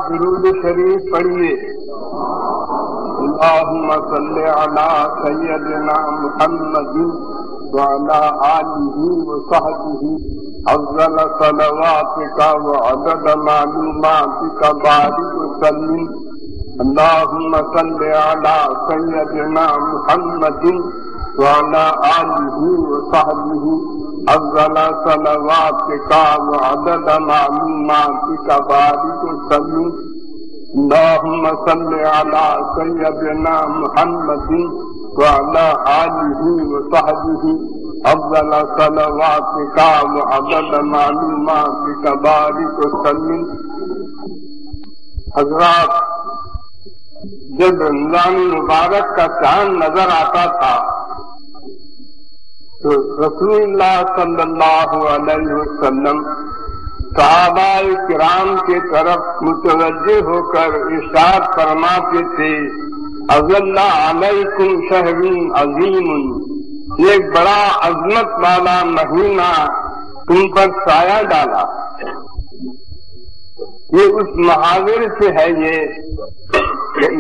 درود شریف پڑھیے. اللہم صلی علی سیدنا محمد وعلی آلہ وصحبہ افضل صلواتک وعدد معلوماتک بارک وسلم. اللہم صلی علی سیدنا محمد وعلی آلہ وصحبہ افضل صلواتک وعدد معلوماتک بارک وسلم. اللہم صلی علی سیدنا محمد وعلی آلہ وصحبہ افضل صلواتک وعدد معلوماتک بارک وسلم. حضرات، جب رمضان مبارک کا چاند نظر آتا تھا تو رسول اللہ صلی اللہ علیہ وسلم صحابہ کرام کے طرف متوجہ ہو کر ارشاد فرماتے تھے، اظل علیکم شہر عظیم، ایک بڑا عظمت والا مہینہ تم پر سایہ ڈالا. یہ اس محاورے سے ہے. یہ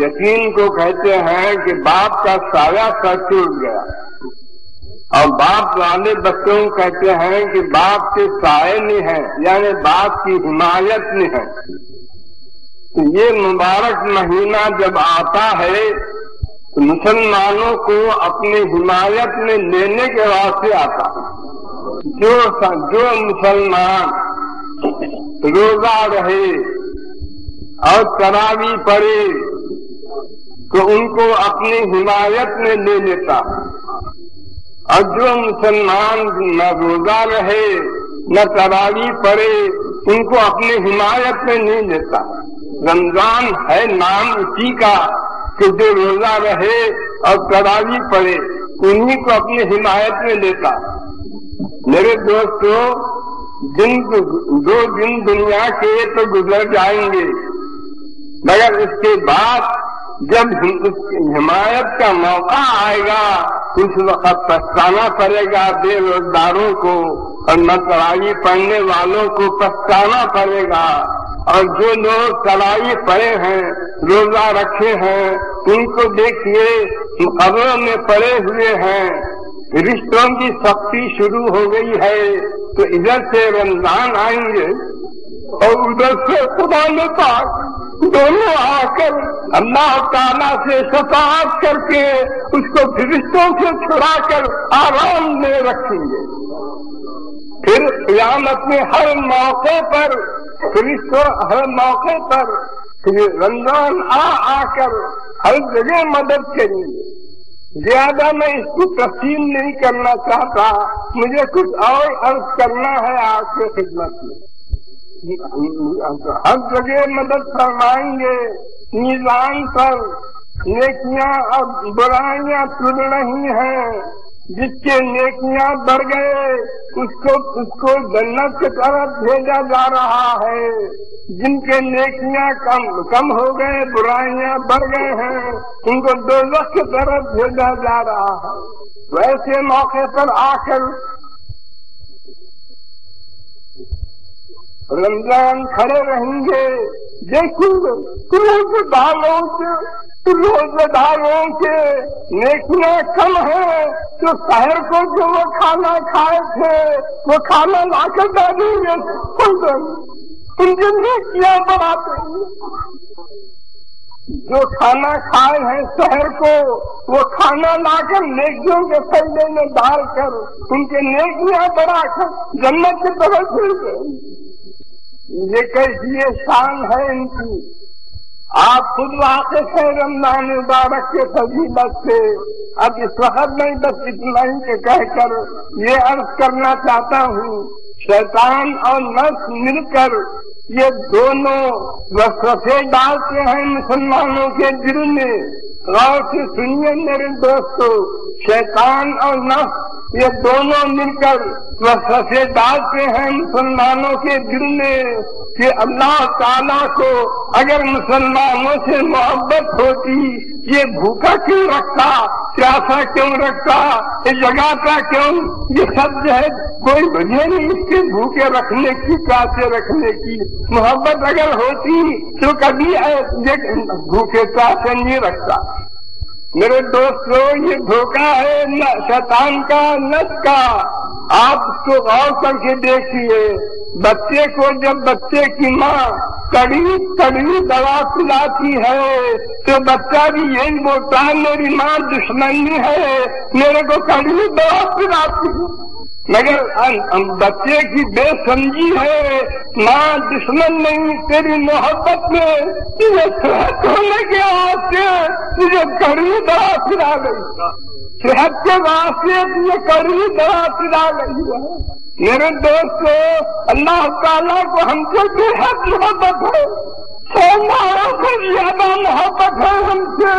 یقین کو کہتے ہیں کہ باپ کا سایہ سر ٹوٹ گیا، اور باپ والے بچوں کہتے ہیں کہ باپ کے سائے میں ہے، یعنی باپ کی حمایت میں ہے. تو یہ مبارک مہینہ جب آتا ہے تو مسلمانوں کو اپنی حمایت میں لینے کے واسطے آتا ہے. جو مسلمان روزہ رہے اور تراویح پڑھے تو ان کو اپنی حمایت میں لے لیتا، اور جو مسلمان نہ روزہ رہے نہ تراویح پڑھے ان کو اپنی حمایت میں نہیں لیتا. رمضان ہے نام اسی کا کہ جو روزہ رہے اور تراویح پڑھے انہیں کو اپنی حمایت میں لیتا. میرے دوستو، دو دن دنیا کے تو گزر جائیں گے، مگر اس کے بعد جب حمایت کا موقع آئے گا اس وقت پچھتانا پڑے گا بے روزگاروں کو، اور نہ تراویح پڑھنے والوں کو پچھتانا پڑے گا. اور جو لوگ تراویح پڑھے ہیں، روزہ رکھے ہیں، ان کو دیکھیے قبروں میں پڑے ہوئے ہیں. رشتوں کی سختی شروع ہو گئی ہے تو ادھر سے رمضان آئیں گے اور ادھر سے خدا نے پاک دونوں آ کر اللہ تعالیٰ سے شفاعت کر کے اس کو فرشتوں سے چھڑا کر آرام میں رکھیں گے. پھر قیامت میں ہر موقع پر فرشتوں ہر موقع پر رمضان آ کر ہر جگہ مدد کریں گے. زیادہ میں اس کی تفصیل نہیں کرنا چاہتا، مجھے کچھ اور عرض کرنا ہے آپ کی خدمت میں. ہر جگہ مدد فرمائیں گے، میزان پر نیکیاں اور برائیاں تل رہی ہیں. جس کے نیکیاں بڑھ گئے اس کو جنت کی طرف بھیجا جا رہا ہے. جن کے نیکیاں کم ہو گئے، برائیاں بڑھ گئے ہیں، ان کو دوزخ کی طرف بھیجا جا رہا ہے. ویسے موقع پر آ کر رمضان کھڑے رہیں گے. دیکھیں روزے داروں کے نیکیاں کم ہیں تو شہر کو جو وہ کھانا کھائے تھے وہ کھانا لا کر دے دیں گے. ان کی نیکیاں بڑھاتے ہیں. جو کھانا کھائے ہیں شہر کو وہ کھانا لا کر نیکیوں کے پلڑے میں ڈال کر ان کے نیکیاں بڑھا کر جنت کی طرف بھیجتے. یہ کیسی شان ہے ان کی. آپ خود واقف ہیں رمضان مبارک کے فضیلت سے. اب اس وقت میں بس اتنا ہی کہہ کر یہ عرض کرنا چاہتا ہوں، شیطان اور نفس مل کر یہ دونوں وسوسے ڈالتے ہیں مسلمانوں کے دل میں. غور سے سنیے میرے دوستو، شیطان اور نفس یہ دونوں مل کر وسوسے ڈالتے ہیں مسلمانوں کے دل میں کہ اللہ تعالیٰ کو اگر مسلمانوں سے محبت ہوتی یہ بھوکا کیوں رکھتا प्यासा क्यों रखा, ये जगाता क्यों, ये सब जो है कोई वजह नहीं इसके भूखे रखने की, प्यासे रखने की। मोहब्बत अगर होती तो कभी भूखे प्यासे नहीं रखता। मेरे दोस्तों, ये धोखा है शैतान का, नस का। आप उसको गौर करके देखिए, बच्चे को जब बच्चे की माँ कड़ी कड़ी दवा पिलाती है तो बच्चा भी यही बोलता है मेरी माँ दुश्मनी है, मेरे को कड़ी दवा पिलाती है। मगर बच्चे की बेसमझी है, माँ दुश्मन नहीं, तेरी मोहब्बत में तुझे सेहत होने के वास्ते तुझे कड़ी दवा पिला गई, सेहत के वास्ते तुझे कड़ी दवा पिला गई है। मेरे दोस्तों, अल्लाह ताला को हमसे बेहद मोहब्बत है, सोनारों से ज्यादा मोहब्बत है हमसे।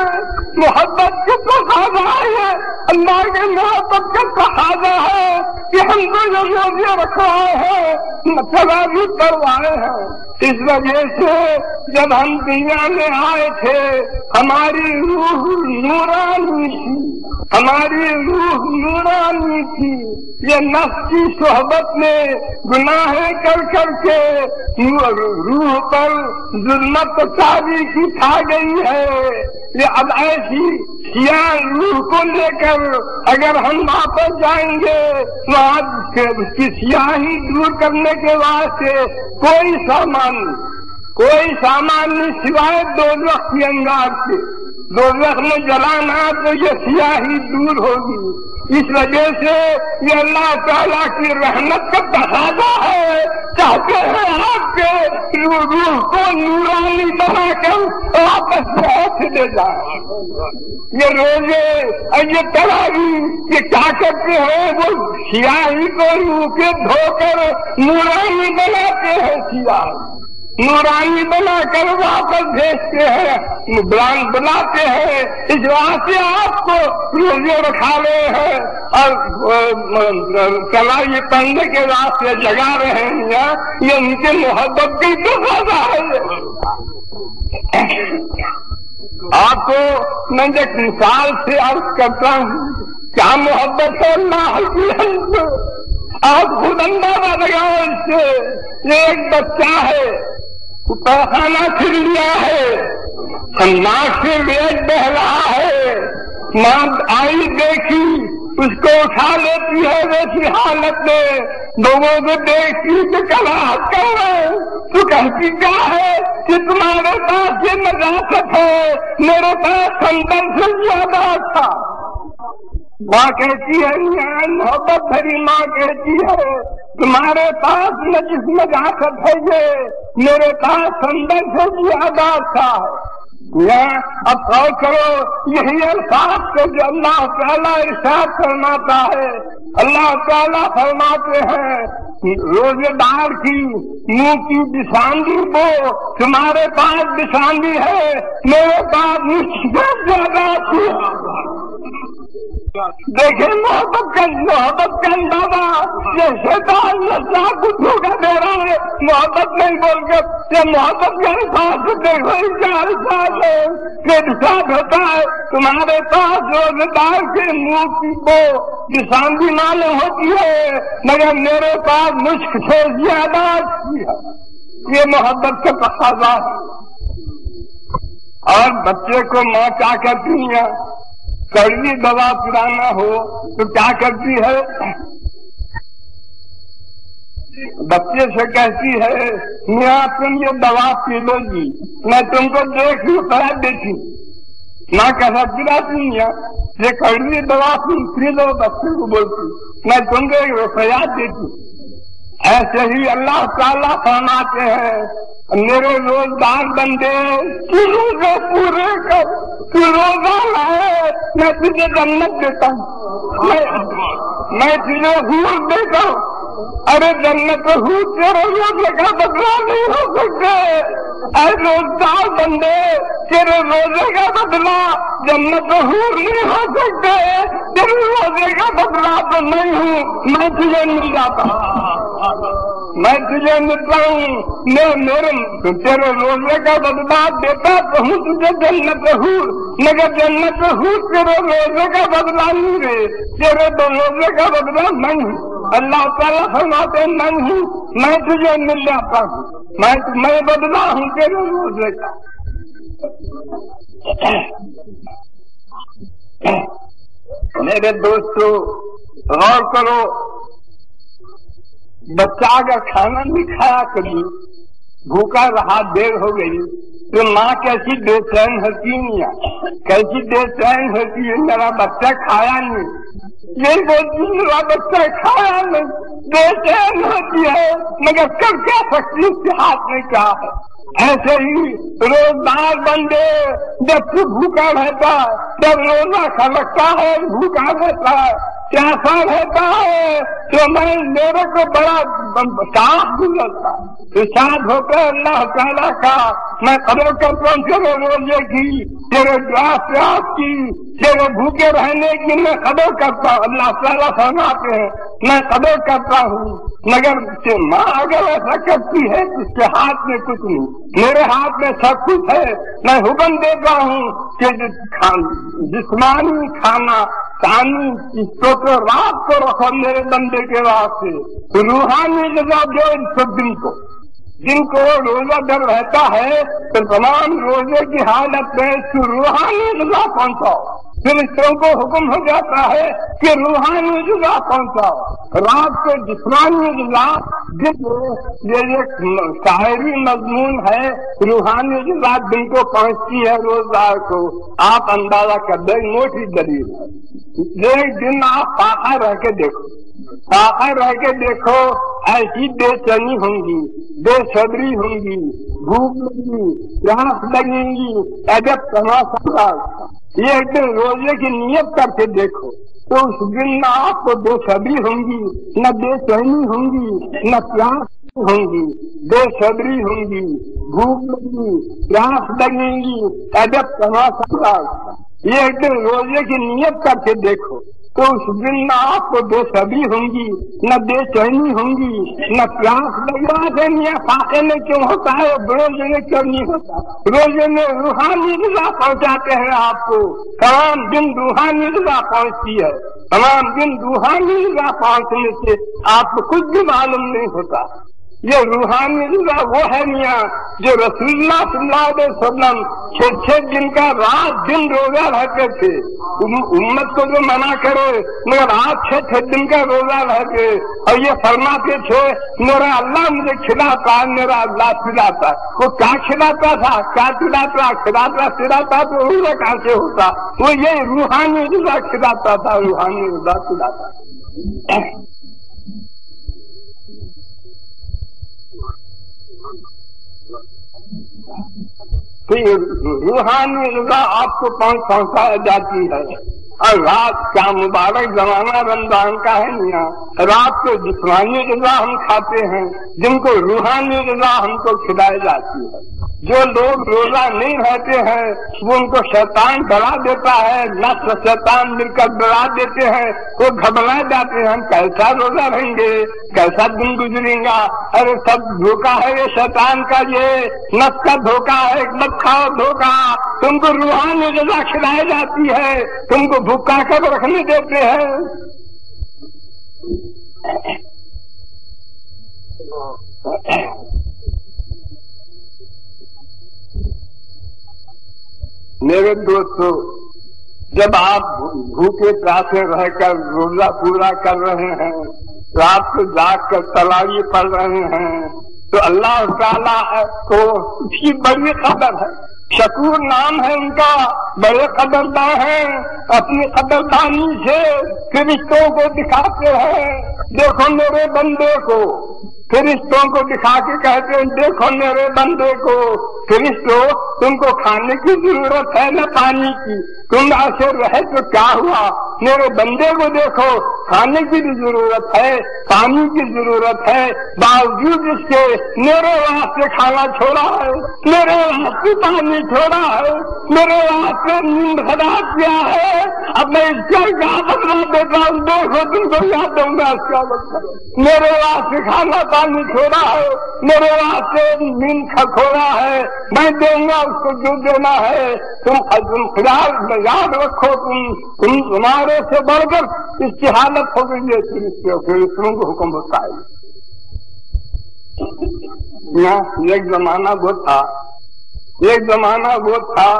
मोहब्बत का तकाज़ा है, अल्लाह के मोहब्बत का तकाज़ा है कि हमको जो रोजे रखवाए हैं, तरावी करवाए हैं। इस वजह से जब हम दुनिया में आए थे हमारी रूह नूरानी थी, हमारी रूह नूरानी थी। ये नफ्स की सोहबत में गुनाहें कर करके रूह पर जुल्मत तारी की छा गई है। ये अब ऐसी सियाह रूह को लेकर अगर हम वापस जाएंगे वहाँ उसकी सियाही दूर करने के वास्ते कोई सामान नहीं सिवाय दोज़ख की अंगार से। दोज़ख में जलाना तो ये सियाही दूर होगी। इस वजह से ये अल्लाह ताला की रहमत का तकाज़ा है। चाहते हैं आपके रूह को नूरानी बनाकर वापस हाथ ले जाए। ये रोजे और ये तरावी ये क्या करते हैं, वो सियाही को रूह के धोकर नूरानी बनाते हैं, सियाही नूरानी बनाकर वापस भेजते हैं, बुलाते हैं। इस वास्ते आपको रोजे रखा रहे हैं और कलाई पढ़ने के वास्ते जगा रहे हैं। ये उनके मोहब्बत की तकाज़ा है। आपको मैं एक मिसाल से अर्ज करता हूँ, क्या मोहब्बत है अल्लाह की हमसे। आप खुद अंदाजा लगाओ इससे। ये एक बच्चा है, पैखाना फिर लिया है, नाक से वेद बह रहा है, माँ आई देखी उसको उठा लेती है वैसी हालत में। लोगों को देखती तो कराहत कर रहे, तो कहती क्या है कि तुम्हारे पास ये नजाकत है, मेरे पास संदर से ज्यादा था। माँ कहती है, मोहब्बत भरी माँ कहती है तुम्हारे पास न जिस नजाकत है ये मेरे पास संदर से ज्यादा था। अब गौर करो, यही अल्फाज को जो अल्लाह ताला इरशाद फरमाता है। अल्लाह ताला फरमाते हैं रोजेदार की मुंह की बिसांदी वो तुम्हारे पास बिसांदी है, मेरे पास मुझसे ज्यादा थी। देखे मोहब्बत का अंदाजा, ये शैतान नशा को धोखा दे रहा है। मोहब्बत नहीं बोलकर ये मोहब्बत के अल्फाज देखो, इसका अल्फाज है कि साथ होता है तुम्हारे पास रोजेदार के मुंह की वो बिसांदी मालूम होती है, मगर मेरे पास मुश्क से ज्यादा अच्छी है। ये मोहब्बत का तकाज़ा है। और बच्चे को माँ क्या करती है, कड़वी दवा पिलाना हो तो क्या करती है, बच्चे से कहती है मियाँ तुम ये दवा पी लो जी, मैं तुमको देख लू करा देखी। माँ कैसा पिलाती है, ये कड़वी दवा पी लो, बच्चे को बोलती मैं तुमको एक रुपया देती। ऐसे ही अल्लाह ताला फरमाते हैं मेरे रोजगार बंदे तू रोजे पूरे कर, तू रोजा लाए मैं तुझे जन्नत देता हूँ, मैं तुझे हूर देता हूँ। अरे जन्नत हूर तेरे रोजे का बदला नहीं हो सकते। अरे रोजगार बंदे तेरे रोजे का बदला जन्नत हूर नहीं हो सकते। तेरे रोजे का बदला तो नहीं हूँ, मैं तुझे मिल जाता। मैं तुझे मिलता हूँ, मेरे तेरे रोजे का बदला देता तो हूँ तुझे जन्नत हूर, मगर जन्नत हूर तेरे रोजे का बदला नहीं रे, तेरे रोजे का बदला मैं हूँ। अल्लाह ताला फरमाते मैं हूँ, मैं तुझे मिल जाता हूँ, मैं बदला हूँ तेरे रोजे का। मेरे दोस्तों गौर करो, बच्चा अगर खाना नहीं खाया कभी, भूखा रहा, देर हो गई, तो माँ कैसी बेचैन होती है, कैसी बेचैन होती है, मेरा बच्चा खाया नहीं, ये बोलती मेरा बच्चा खाया नहीं, बेचैन होती है, मगर कर क्या सकती है, उसके हाथ में क्या है। ऐसे ही रोजगार बंदे जब तू भूखा रहता है, जब रोजा खलकता है, भूखा रहता है, प्यासा रहता है, तो मेरे को बड़ा साफ गुजरता, इशाद होकर अल्लाह ताला का मैं कदर करता हूँ, तेरे रोजे की, तेरे प्यास की, तेरे भूखे रहने की मैं कदर करता हूँ। अल्लाह ताला फरमाते हैं मैं कदर करता हूँ, मगर माँ अगर ऐसा करती है उसके हाथ में कुछ नहीं, मेरे हाथ में सब कुछ है। मैं हुक्म देता हूँ कि जिस्मानी खाना पानी इसको तो रात को रखो मेरे बंदे के वास्ते, रूहानी जगह दो सब दिन को रोजा जब रहता है तो तमाम रोजे की हालत में रूहानी जगह पहुंचाओ, फिर इसरों को हुक्म हो जाता है कि रूहानी जगह पहुंचाओ, रात को जिस्मानी जगह ये शायरी मजमून है, रूहानी जगह दिन को पहुंचती है रोजगार को। आप अंदाजा कर दे, मोटी दलील है। एक दिन आप पाखा रह के देखो, पाखा रह के देखो, ऐसी बेचैनी होंगी, बेसब्री होंगी, भूख लगेगी, प्यास लगेंगी, अजब तमाशा। ये एक दिन रोजे की नियत करके देखो तो उस दिन न आपको बेसब्री होंगी, न बेचैनी होंगी, न प्यास होंगी, बेसब्री होंगी, भूख लगेगी, प्यास लगेंगी, अजब तमाशा। ये एक दिन रोजे की नियत करके देखो तो उस दिन न आपको बेसब्री होंगी, न बेचैनी होंगी, न प्यास लगेगा। मियाँ फाके में क्यों होता है, रोजे में क्यों नहीं होता? रोजे में रूहानी ग़िज़ा पहुंचाते हैं आपको, तमाम दिन रूहानी ग़िज़ा पहुंचती है, तमाम दिन रूहानी ग़िज़ा पहुंचने से आपको कुछ भी मालूम नहीं होता। ये रूहानी ग़िज़ा वो है मियाँ जो रसूलुल्लाह सल्लल्लाहु अलैहि वसल्लम 6 दिन का रात दिन रोजा रहते थे। उम्मत को जो मना करे, मगर आप 6 दिन का रोजा रहते और ये फरमाते थे मेरा अल्लाह मुझे खिलाता, मेरा अल्लाह पिलाता। वो क्या खिलाता था, क्या पिलाता, खिलाता तो रोजा कहाँ से होता? वो ये रूहानी ग़िज़ा खिलाता था, रूहानी ग़िज़ा पिलाता। रूहानी ग़िज़ा आपको पहुंचाया जाती है। और रात का मुबारक जमाना रमजान का है मियाँ, रात को जिस्मानी ग़िज़ा हम खाते हैं, जिनको रूहानी ग़िज़ा हमको खिलाई जाती है। जो लोग रोजा नहीं रहते हैं वो उनको शैतान डरा देता है, नफ्स शैतान मिलकर डरा देते हैं, वो घबरा जाते हैं हम कैसा रोजा रहेंगे, कैसा दिन गुजरेगा। अरे सब धोखा है ये शैतान का, ये नफ्स का धोखा है, मत खाओ धोखा। तुमको रूहानी ग़िज़ा खिलाई जाती है, तुमको भूखा कर रखने देते हैं। मेरे दोस्तों, जब आप भूखे प्यासे रहकर रोजा पूरा कर रहे हैं, रात को जाग कर तरावी पढ़ रहे हैं, तो अल्लाह ताला को उसकी बड़ी कदर है। शकूर नाम है उनका, बड़े कदरदान हैं। अपनी कदरदानी से फरिश्तों को दिखाते हैं देखो मेरे बंदे को, फरिश्तों को दिखा के कहते हैं देखो मेरे बंदे को, फरिश्तों तुमको खाने की जरूरत है न पानी की, तुम ऐसे रहे तो क्या हुआ, میرے بندے کو دیکھو، کھانے کی بھی ضرورت ہے، پانی کی ضرورت ہے، باوجود اس کے میرے واسطے کھانا چھوڑا ہے، میرے واسطے پانی چھوڑا ہے، میرے واسطے نیند خراب کیا ہے۔ اب میں اس کا کیا بدلا دیتا ہوں؟ دیکھو تم کو یاد دوں گا اس کا بدلا۔ میرے واسطے کھانا پانی چھوڑا ہے، میرے واسطے نیند چھوڑا ہے، میں دوں گا اس کو جو دینا ہے۔ تم خیال میں یاد رکھو، تم تمہارے سے بڑھ کر اس کی حالت ہو گئی ہے، پھر اس کو حکم ہوتا ہے۔ ایک زمانہ وہ تھا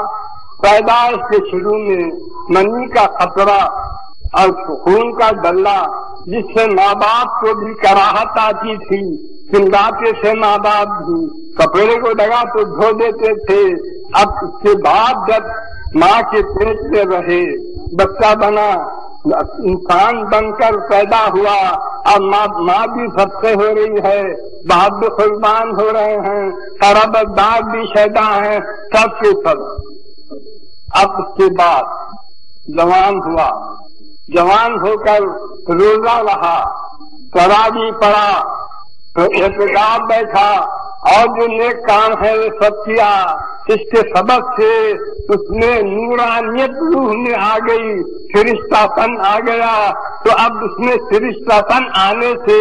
پیدائش کے شروع میں منی کا خطرہ اور خون کا ڈلہ، جس سے ماں باپ کو بھی کراہت آتی تھی، چلاتے تھے ماں باپ بھی، کپڑے کو لگا تو دھو دیتے تھے۔ اب اس کے بعد جب ماں کے پیٹ میں رہے، بچہ بنا، انسان بن کر پیدا ہوا، اور ماں بھی سب سے ہو رہی ہے، باپ بھی قربان ہو رہے ہیں، قرابتدار بھی شیدا ہیں، سب کے سب۔ اب اس کے بعد جوان ہوا، جوان ہو کر روزہ رہا، تراویح پڑھا، تو اعتکاف بیٹھا، اور جو نیک کام ہے وہ سب کیا۔ اس کے سبب سے اس میں نورانیت روح میں آ گئی، فرشتہ پن آ گیا۔ تو اب اس میں فرشتہ پن آنے سے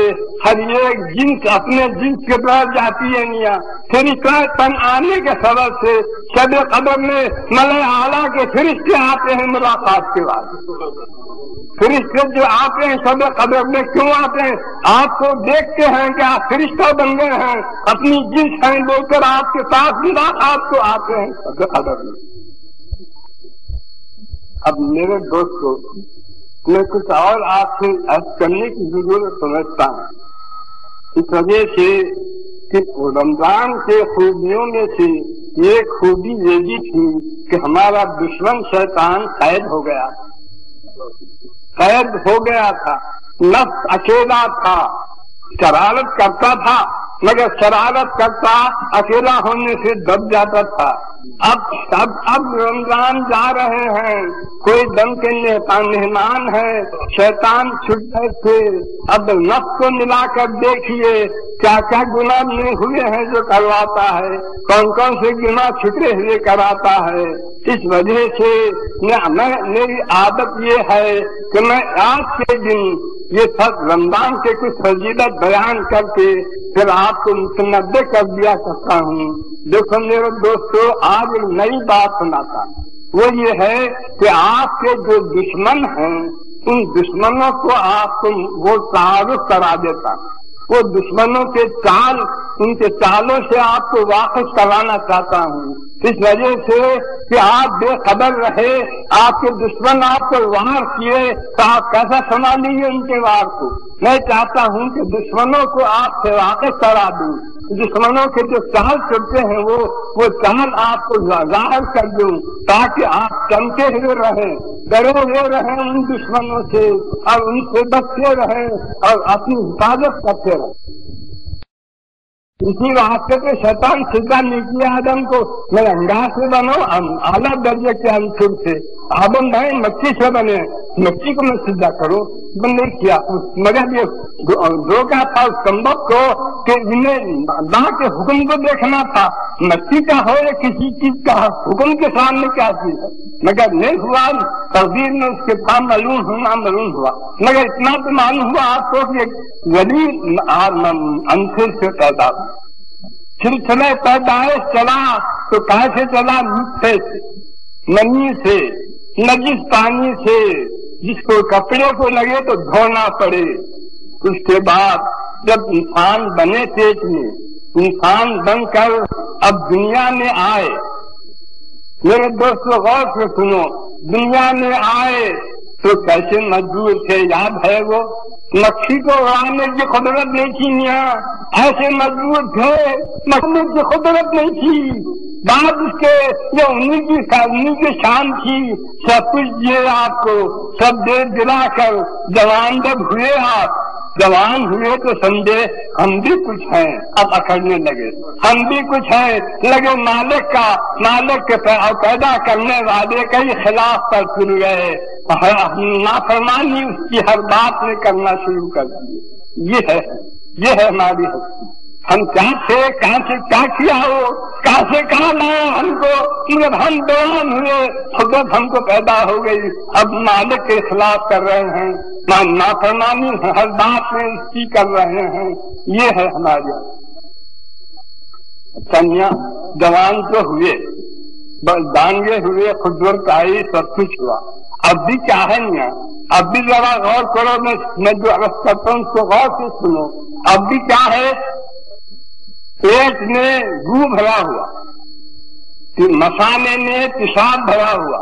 ہر ایک جنس اپنے جنس کے طرف جاتی ہے میاں۔ فرشتہ پن آنے کے سبب سے شب قدر میں ملائے اعلیٰ کے فرشتے آتے ہیں ملاقات کے بعد۔ فرشتے جو آتے ہیں شب قدر میں کیوں آتے ہیں؟ آپ کو دیکھتے ہیں کہ آپ فرشتہ بن گئے ہیں، اپنی جنس ہیں بول کر آپ کے ساتھ ملاقات کو آتے ہیں شب قدر میں۔ اب میرے دوستو، میں کچھ اور آپ سے عرض کرنے کی ضرورت سمجھتا ہوں، اس وجہ سے کہ رمضان کے خوبیوں میں سے ایک خوبی یہ بھی تھی کہ ہمارا دشمن شیطان قید ہو گیا تھا، نفس اکیلا تھا، شرارت کرتا تھا، مگر شرارت کرتا اکیلا ہونے سے دب جاتا تھا۔ اب رمضان جا رہے ہیں، کوئی دم کے مہمان ہے، شیطان چھٹ گئے تھے۔ اب نفس کو ملا کر دیکھیے کیا کیا گناہ نہیں ہوئے ہیں جو کرواتا ہے، کون کون سے گناہ چھٹے ہوئے کراتا ہے۔ اس وجہ سے میری عادت یہ ہے کہ میں آج کے دن یہ سب رمضان کے کچھ فضیلت بیان کر کے پھر آپ کو متنبع کر دیا کرتا ہوں۔ دیکھو میرے دوستو، آج ایک نئی بات سناتا، وہ یہ ہے کہ آپ کے جو دشمن ہیں ان دشمنوں کو آپ کو وہ تعارف کرا دیتا، وہ دشمنوں کے چال، ان کے چالوں سے آپ کو واقف کرانا چاہتا ہوں۔ اس وجہ سے کہ آپ بے خبر رہے، آپ کے دشمن آپ کو وار کیے تو آپ کیسا سنبھالیے ان کے وار کو۔ میں چاہتا ہوں کہ دشمنوں کو آپ سے واقف کرا دوں، دشمنوں کے جو چال چلتے ہیں وہ چال آپ کو ظاہر کر دوں، تاکہ آپ چمکے ہوئے رہیں، ڈرے ہوئے رہیں ان دشمنوں سے، اور ان سے بچتے رہیں اور اپنی حفاظت کرتے رہیں۔ اسی واسطے تو شیطان سجدہ نہیں کیا آدم کو، میں انگاز سے بنو، اعلیٰ درجے کے انصر سے، آدم بھائی مچھی سے بنے، مچھی کو میں سجدہ کروں، نہیں کیا۔ مگر یہ دھوکہ تھا اس کمبخت کو کہ انہیں اللہ کے حکم کو دیکھنا تھا، مچھی کا ہو یا کسی چیز کا حکم کے سامنے کیا چیز ہے، مگر نہیں ہوا، تقدیر میں اس کے پاس معلوم ہونا معلوم ہوا۔ مگر اتنا تو معلوم ہوا آپ کو کہ ولی انصر سے پیدا ہوا۔ سلسلہ پیدائش چلا تو کیسے چلا؟ نطفے سے، منی سے، نجس پانی سے، جس کو کپڑے کو لگے تو دھونا پڑے۔ اس کے بعد جب انسان بنے پیٹ میں، انسان بن کر اب دنیا میں آئے، میرے دوستو غور سے سنو، دنیا میں آئے تو کیسے مجبور تھے، یاد ہے وہ مکھی کو اڑانے کی قدرت نہیں تھی میاں، ایسے مجبور تھے، مخلوق کی قدرت نہیں تھی، بات اس کے یہ انہیں کی شان تھی، سب کچھ دیے آپ کو، سب دے دلا کر جوان جب ہوئے آپ जवान हुए तो समझे हम भी कुछ हैं, अब अकड़ने लगे, हम भी कुछ हैं, लगे मालिक के पैदा करने वाले के खिलाफ पर फिर गए, नाफरमानी उसकी हर बात में करना शुरू कर दिए। ये है हमारी हस्ती। हम क्या थे, कहाँ से क्या किया हो, कहाँ से कहाँ लाए हमको, जब हम जवान हुए खुद हमको पैदा हो गई, अब मालिक के खिलाफ कर रहे हैं, नाफरमानी हर बात में उसकी कर रहे हैं। ये है हमारे कन्या। जवान तो हुए, दांगे हुए, खुदवरत आई, सब कुछ हुआ। अब भी क्या है ना, अब भी जरा गौर करो, मैं जो अर्ज करता हूँ उसको गौर से सुनो। अब भी क्या है, पेट में गू भरा हुआ, मसाले में पेशाब भरा हुआ,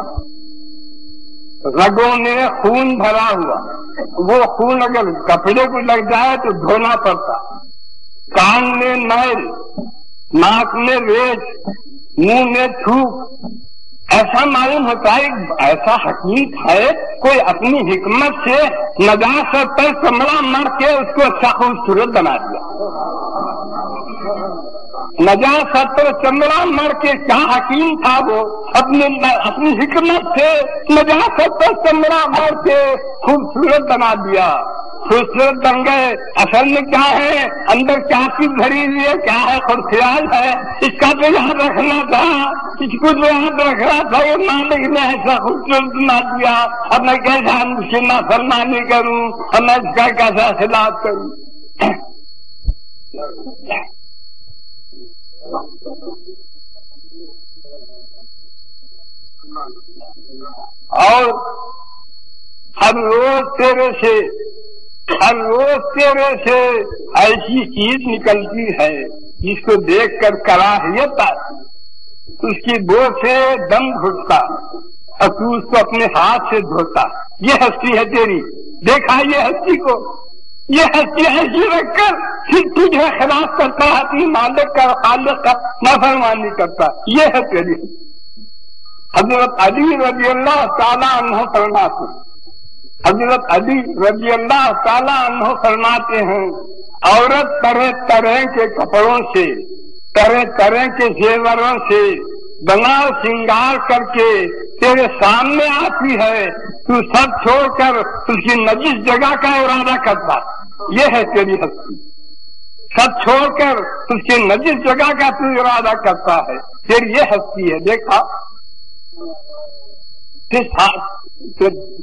रगों में खून भरा हुआ। वो खून अगर कपड़े को लग जाए तो धोना पड़ता। कान में मैल, नाक में रेत, मुंह में थूक। ऐसा मालूम होता है, ऐसा हकीक है कोई अपनी हिकमत से नजाकत पर कमरा मार के उसको अच्छा खूबसूरत बना दिया। नजाकत पर चमड़ा मर के क्या हकीम था वो, अपनी हिकमत से नजाकत पर चमड़ा मर के खूबसूरत बना दिया। खूबसूरत बन गए। असल में क्या है, अंदर क्या चीज भरी हुई है, क्या है, खुद ख्याल है, इसका तो याद रखना था, इसको तो याद रखना था। ये मालिक ने ऐसा खूबसूरत बना दिया। अब मैं कैसा मुझसे नाफरमानी करूं, अब मैं इसका कैसा खिलाफ करूं। और हर रोज तेरे से ऐसी चीज निकलती है जिसको देखकर कराहियत आती, उसकी बो से दम घुटता और तू उसको अपने हाथ से धोता। ये हस्ती है तेरी, देखा ये हस्ती को, ये हस्ती ऐसी रखकर फिर तुझे खिलाफ करता है, अपनी मालिक का खालिक का नाफरमानी करता। ये है तेरी। हजरत अली रजी अल्लाह ताला अन्हु फरमाते, हजरत अली रजी अल्लाह ताला अन्हु फरमाते हैं, औरत तरह तरह के कपड़ों से, तरह तरह के जेवरों से बना श्रृंगार करके तेरे सामने आती है, तू सब छोड़कर उसकी नजिस जगह का इरादा करता। ये है तेरी हस्ती। सब छोड़कर उसकी नजिस जगह का तू इरादा करता है, फिर ये हस्ती है। देखा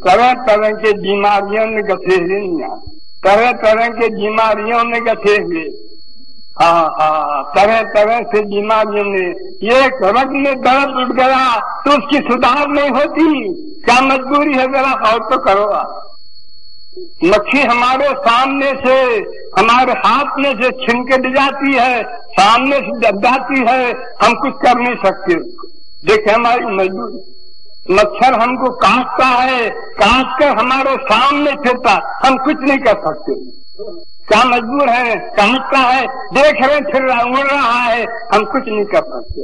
तरह तरह के बीमारियों में गथे हुए, तरह तरह के बीमारियों में गथे हुए, तरह तरह से बीमारियों में। ये रग में दर्द उठ गया तो उसकी सुधार नहीं होती, क्या मजबूरी है, जरा और तो करो। मक्खी हमारे सामने से, हमारे हाथ में से छिन के गिर जाती है, सामने से दब जाती है, हम कुछ कर नहीं सकते। देखे हमारी मजबूरी। मच्छर हमको काटता है, काट कर हमारे सामने फिरता, हम कुछ नहीं कर सकते। क्या मजबूर है, काटता है, देख रहे फिर रहा, उड़ रहा है, हम कुछ नहीं कर सकते।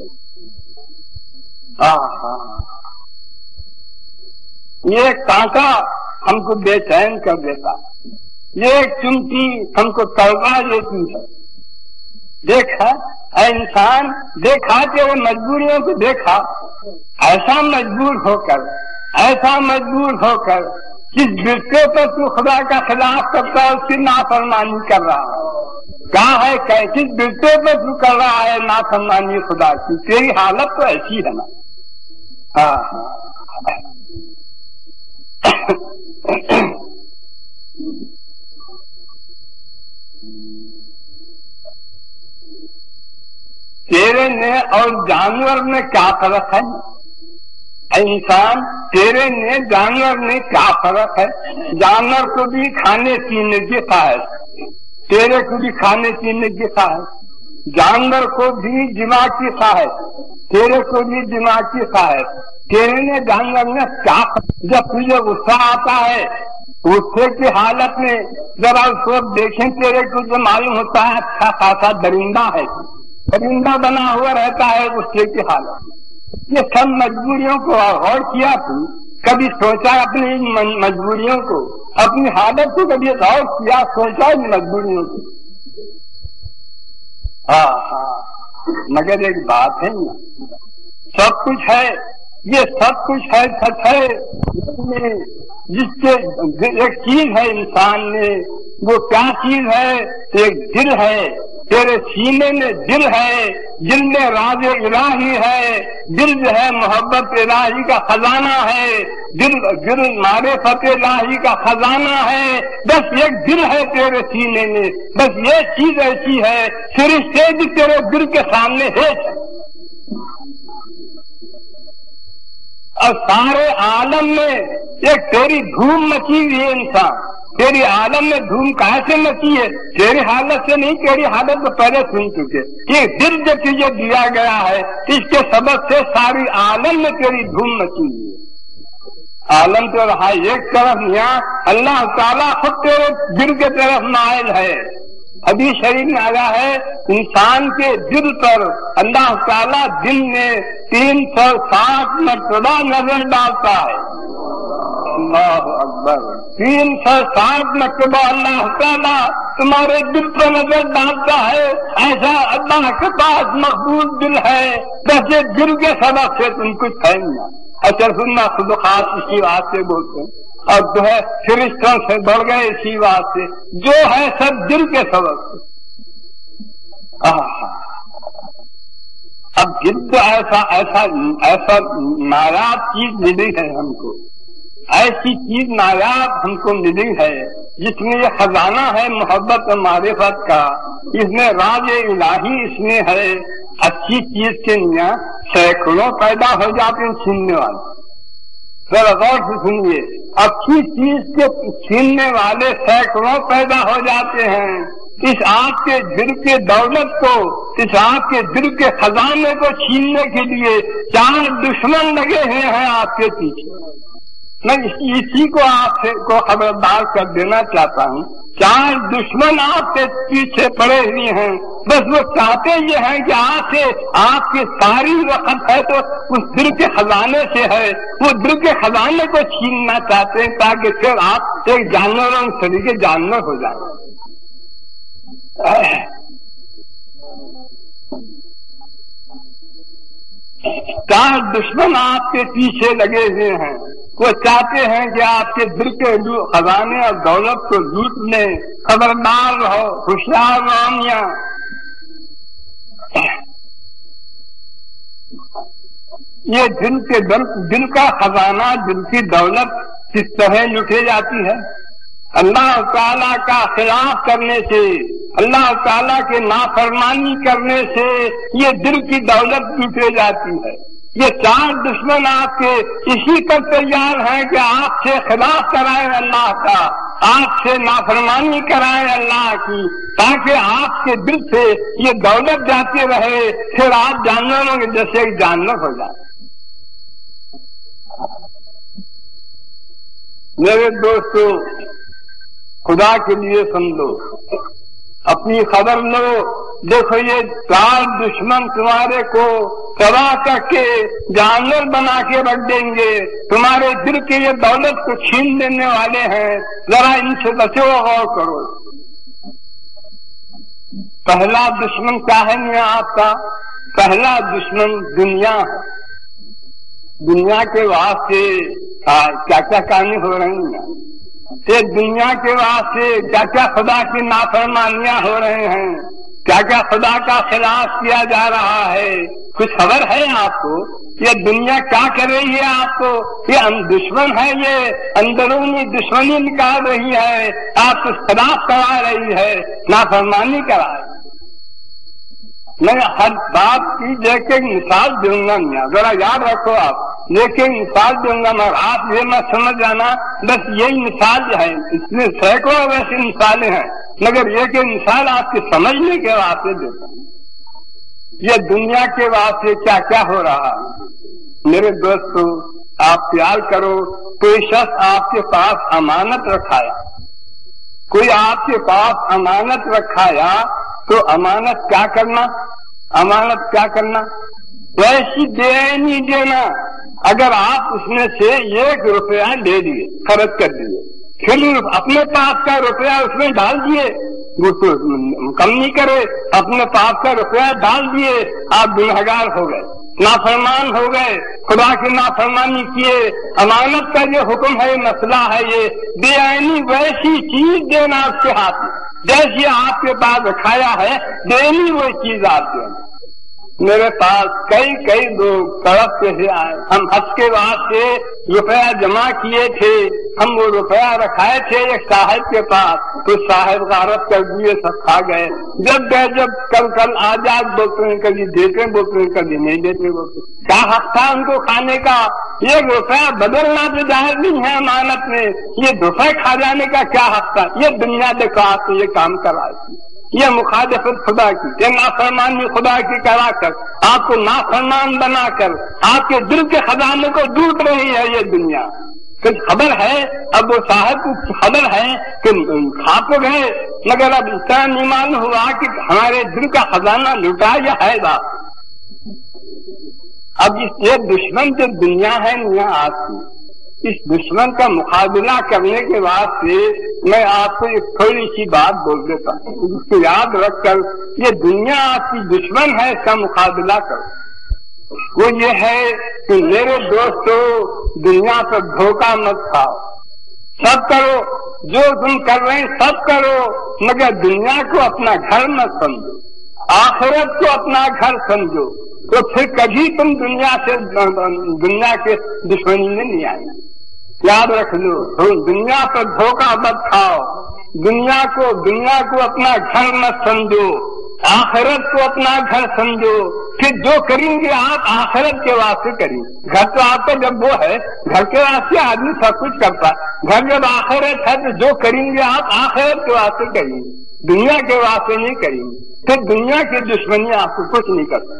ये कांटा हमको बेचैन कर देता, ये चुनती हमको तलवा देती है। देखा इंसान, देखा कि वो मजबूरियों को देखा, ऐसा मजबूर होकर किस बिस्ते पर तू खुदा का खिलाफ करता है, उसकी नाफरमानी कर रहा है। कहा है किस बिस्ते पर तू कर रहा है नाफरमानी खुदा की, तेरी हालत तो ऐसी है ना। तेरे में और जानवर में क्या फर्क है इंसान, तेरे में जानवर में क्या फर्क है। जानवर को भी खाने पीने की ख्वाहिश, तेरे को भी खाने पीने की ख्वाहिश। जानवर को भी दिमाग की ख्वाहिश, तेरे को भी दिमाग की ख्वाहिश। तेरे ने जानवर में क्या, जब तुझे गुस्सा आता है गुस्से की हालत में जरा उसको देखें, तेरे को जो मालूम होता है अच्छा खासा दरिंदा है, दरिंदा बना हुआ रहता है गुस्से की हालत। ये सब मजबूरियों को गौर किया तू, کبھی سوچا اپنی مجبوریوں کو، اپنی حالت کو کبھی غور کیا، سوچا ان مجبوریوں کو؟ ہاں مگر ایک بات ہے نا، سب کچھ ہے، یہ سب کچھ ہے، سچ ہے، جس کے ایک چیز ہے انسان میں، وہ کیا چیز ہے؟ ایک دل ہے، تیرے سینے میں دل ہے، دل میں راز الہی ہے، دل جو ہے محبت الہی کا خزانہ ہے، دل معرفت الہی کا خزانہ ہے، بس ایک دل ہے تیرے سینے میں، بس یہ چیز ایسی ہے، فرشتے بھی تیرے دل کے سامنے ہے، اور سارے عالم میں ایک تیری دھوم مچی ہوئی ہے انسان، تیری عالم میں دھوم کیسے مچی ہے؟ تیری حالت سے نہیں، تیری حالت تو پہلے سن چکے، یہ دل جو تجھے دیا گیا ہے اس کے سبب سے ساری عالم میں تیری دھوم مچی ہوئی ہے۔ عالم تو رہا ایک طرف، یہاں اللہ تعالیٰ خود تیرے دل کے طرف مائل ہے۔ حدیث شریف میں آیا ہے انسان کے دل پر اللہ تعالیٰ دن میں 360 مرتبہ نظر ڈالتا ہے۔ اللہ اکبر، 360 مرتبہ اللہ تعالیٰ تمہارے دل پر نظر ڈالتا ہے۔ ایسا اللہ کے پاس مقبول دل ہے، بس یہ دل کے سبب سے تم کچھ ہے نہیں۔ اچھا سننا، خود خاص اسی بات سے بولتے ہیں، اور جو ہے فرشتوں سے بڑھ گئے اسی بات سے، جو ہے سب دل کے سبب سے۔ اب دل تو ایسا نایاب چیز ملی ہے ہم کو، ایسی چیز نایاب ہم کو ملی ہے جس میں یہ خزانہ ہے محبت و معرفت کا، اس میں راز الہی اس میں ہے۔ اچھی چیز کے نیا سینکڑوں پیدا ہو جاتے ہیں چھیننے والے، ذرا غور سے سنیے، اچھی چیز کے چھیننے والے سینکڑوں پیدا ہو جاتے ہیں۔ اس آپ کے دل کے دولت کو، اس آپ کے دل کے خزانے کو چھیننے کے لیے 4 دشمن لگے ہوئے ہیں آپ کے پیچھے۔ میں اسی کو آپ کو خبردار کر دینا چاہتا ہوں، 4 دشمن آپ کے پیچھے پڑے ہوئے ہیں، بس وہ چاہتے یہ ہیں کہ آپ کی ساری وقت ہے تو اس دل کے خزانے سے ہے، وہ دل کے خزانے کو چھیننا چاہتے ہیں تاکہ پھر آپ ایک جانوروں طریقے جانور ہو جائیں۔ 4 دشمن آپ کے پیچھے لگے ہوئے ہیں، وہ چاہتے ہیں کہ آپ کے دل کے خزانے اور دولت کو لوٹ لیں۔ خبردار رہو، ہوشیار رہو میاں۔ یہ دل کا خزانہ، دل کی دولت کس طرح لوٹی جاتی ہے؟ اللہ تعالیٰ کا خلاف کرنے سے، اللہ تعالیٰ کے نافرمانی کرنے سے یہ دل کی دولت لوٹی جاتی ہے۔ یہ 4 دشمن آپ کے اسی پر تیار ہیں کہ آپ سے خلاف کرائیں اللہ کا، آپ سے نافرمانی کرائیں اللہ کی، تاکہ آپ کے دل سے یہ دولت جاتی رہے، پھر آپ جانوروں کے جیسے ایک جانور ہو جائیں۔ میرے دوستو، خدا کے لیے سمجھو، اپنی خبر لو، دیکھو یہ 4 دشمن تمہارے کو تباہ کر کے جانور بنا کے رکھ دیں گے، تمہارے دل کے یہ دولت کو چھین دینے والے ہیں، ذرا ان سے بچو، غور کرو۔ پہلا دشمن کیا ہے میاں آپ کا؟ پہلا دشمن دنیا ہے۔ دنیا کے واسطے کیا کیا کامیں ہو رہی ہیں، یہ دنیا کے واسطے کیا کیا خدا کی نافرمانیاں ہو رہے ہیں، کیا کیا خدا کا خلاف کیا جا رہا ہے۔ کچھ خبر ہے آپ کو؟ یہ دنیا کیا کر رہی ہے آپ کو؟ یہ دشمن ہے، یہ اندرونی دشمنی نکال رہی ہے، آپ کو خلاف کرا رہی ہے، نافرمانی کرا رہی ہے۔ میں ہر بات کی دیکھ کے مثال دوں گا میاں، ذرا یاد رکھو آپ، لیکن مثال دوں گا، مگر آپ یہ مت سمجھ جانا بس یہی مثال ہے، اس میں سینکڑوں ویسی مثالیں ہیں، مگر یہ کہ مثال آپ کے سمجھنے کے واسطے دیتا ہوں۔ یہ دنیا کے واسطے کیا کیا ہو رہا ہے میرے دوستو، آپ خیال کرو، کوئی شخص آپ کے پاس امانت رکھایا، کوئی آپ کے پاس امانت رکھایا تو امانت کیا کرنا؟ امانت کیا کرنا؟ ویسی دے نہیں دینا، अगर आप उसमें से 1 रुपया ले लिए, खर्च कर दिए, फिर अपने पास का रुपया उसमें डाल दिए, वो तो कम नहीं करे, अपने पास का रुपया डाल दिए, आप गुनहगार हो गए, नाफरमान हो गए, खुदा की नाफरमानी किए। अमानत का जो हुक्म है, मसला है ये, बेआईनी वैसी चीज देना उसके हाथ में, जैसे आपके पास रखाया है देनी वो चीज आपके। मेरे पास कई लोग सड़क से आए, हम हज के बाद से रुपया जमा किए थे, हम वो रुपया रखाए थे एक साहब के पास, तो साहब गारत कर दिए, सब खा गए। जब गए जब कल आजाद बोलते हैं, कभी देते बोलते हैं, कभी नहीं देते बोलते। क्या हक था उनको खाने का? 1 रुपया बदलना तो जाहिर नहीं है अमानत में, ये रुपये खा जाने का क्या हक था? ये दुनिया देखा तो ये काम कराई, ये मुखालिफत खुदा की, ये नाफरमानी खुदा की करा कर, आपको नाफरमान बनाकर आपके दिल के खजाने को लूट रही है ये दुनिया। कुछ खबर है, अब वो साहब को खबर है कि खा तो गए, मगर अब इतना नहीं मालूम हुआ कि हमारे दिल का खजाना लुटा या है बात। अब ये दुश्मन जो दुनिया है यहाँ आपकी, इस दुश्मन का मुकाबला करने के बाद से मैं आपको एक थोड़ी सी बात बोल देता हूँ, उसको याद रखकर, ये दुनिया आपकी दुश्मन है, इसका मुकाबला करो। वो ये है कि मेरे दोस्तों, दुनिया पर धोखा मत खाओ, सब करो जो तुम कर रहे हैं सब करो, मगर दुनिया को अपना घर मत समझो, आखिरत को अपना घर समझो, तो फिर कभी तुम दुनिया के दुश्मनी में नहीं आए। याद रख लो, दुनिया पर धोखा मत खाओ, दुनिया को अपना घर मत समझो, आखिरत को अपना घर समझो। फिर जो करेंगे आप आखिरत के वास्ते करेंगे। घर तो आपका जब वो है, घर के वास्ते आदमी सब कुछ करता है, घर जब आखिरत है तो जो करेंगे आप आखिरत के वास्ते करेंगे, दुनिया के वास्ते नहीं करेंगे। फिर दुनिया की दुश्मनी आपको कुछ नहीं करता।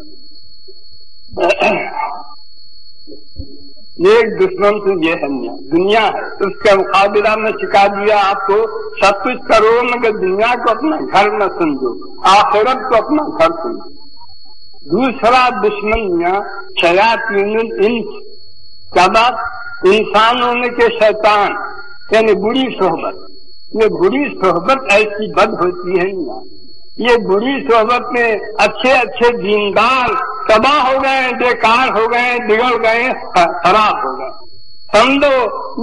एक दुश्मन तो ये है दुनिया है, उसका मुकाबला में सिखा दिया आपको, सब कुछ करो मगर दुनिया को अपना घर न समझो, आखिरत को अपना घर समझो। दूसरा दुश्मन शयातीनुल इंस, क्या बात? इंसानों में के शैतान, यानी बुरी सोहबत। ये बुरी सोहबत ऐसी बद होती है ना, ये बुरी सोहबत में अच्छे दीनदार तबाह हो गए, बेकार हो गए, बिगड़ गए, खराब हो गए। समझो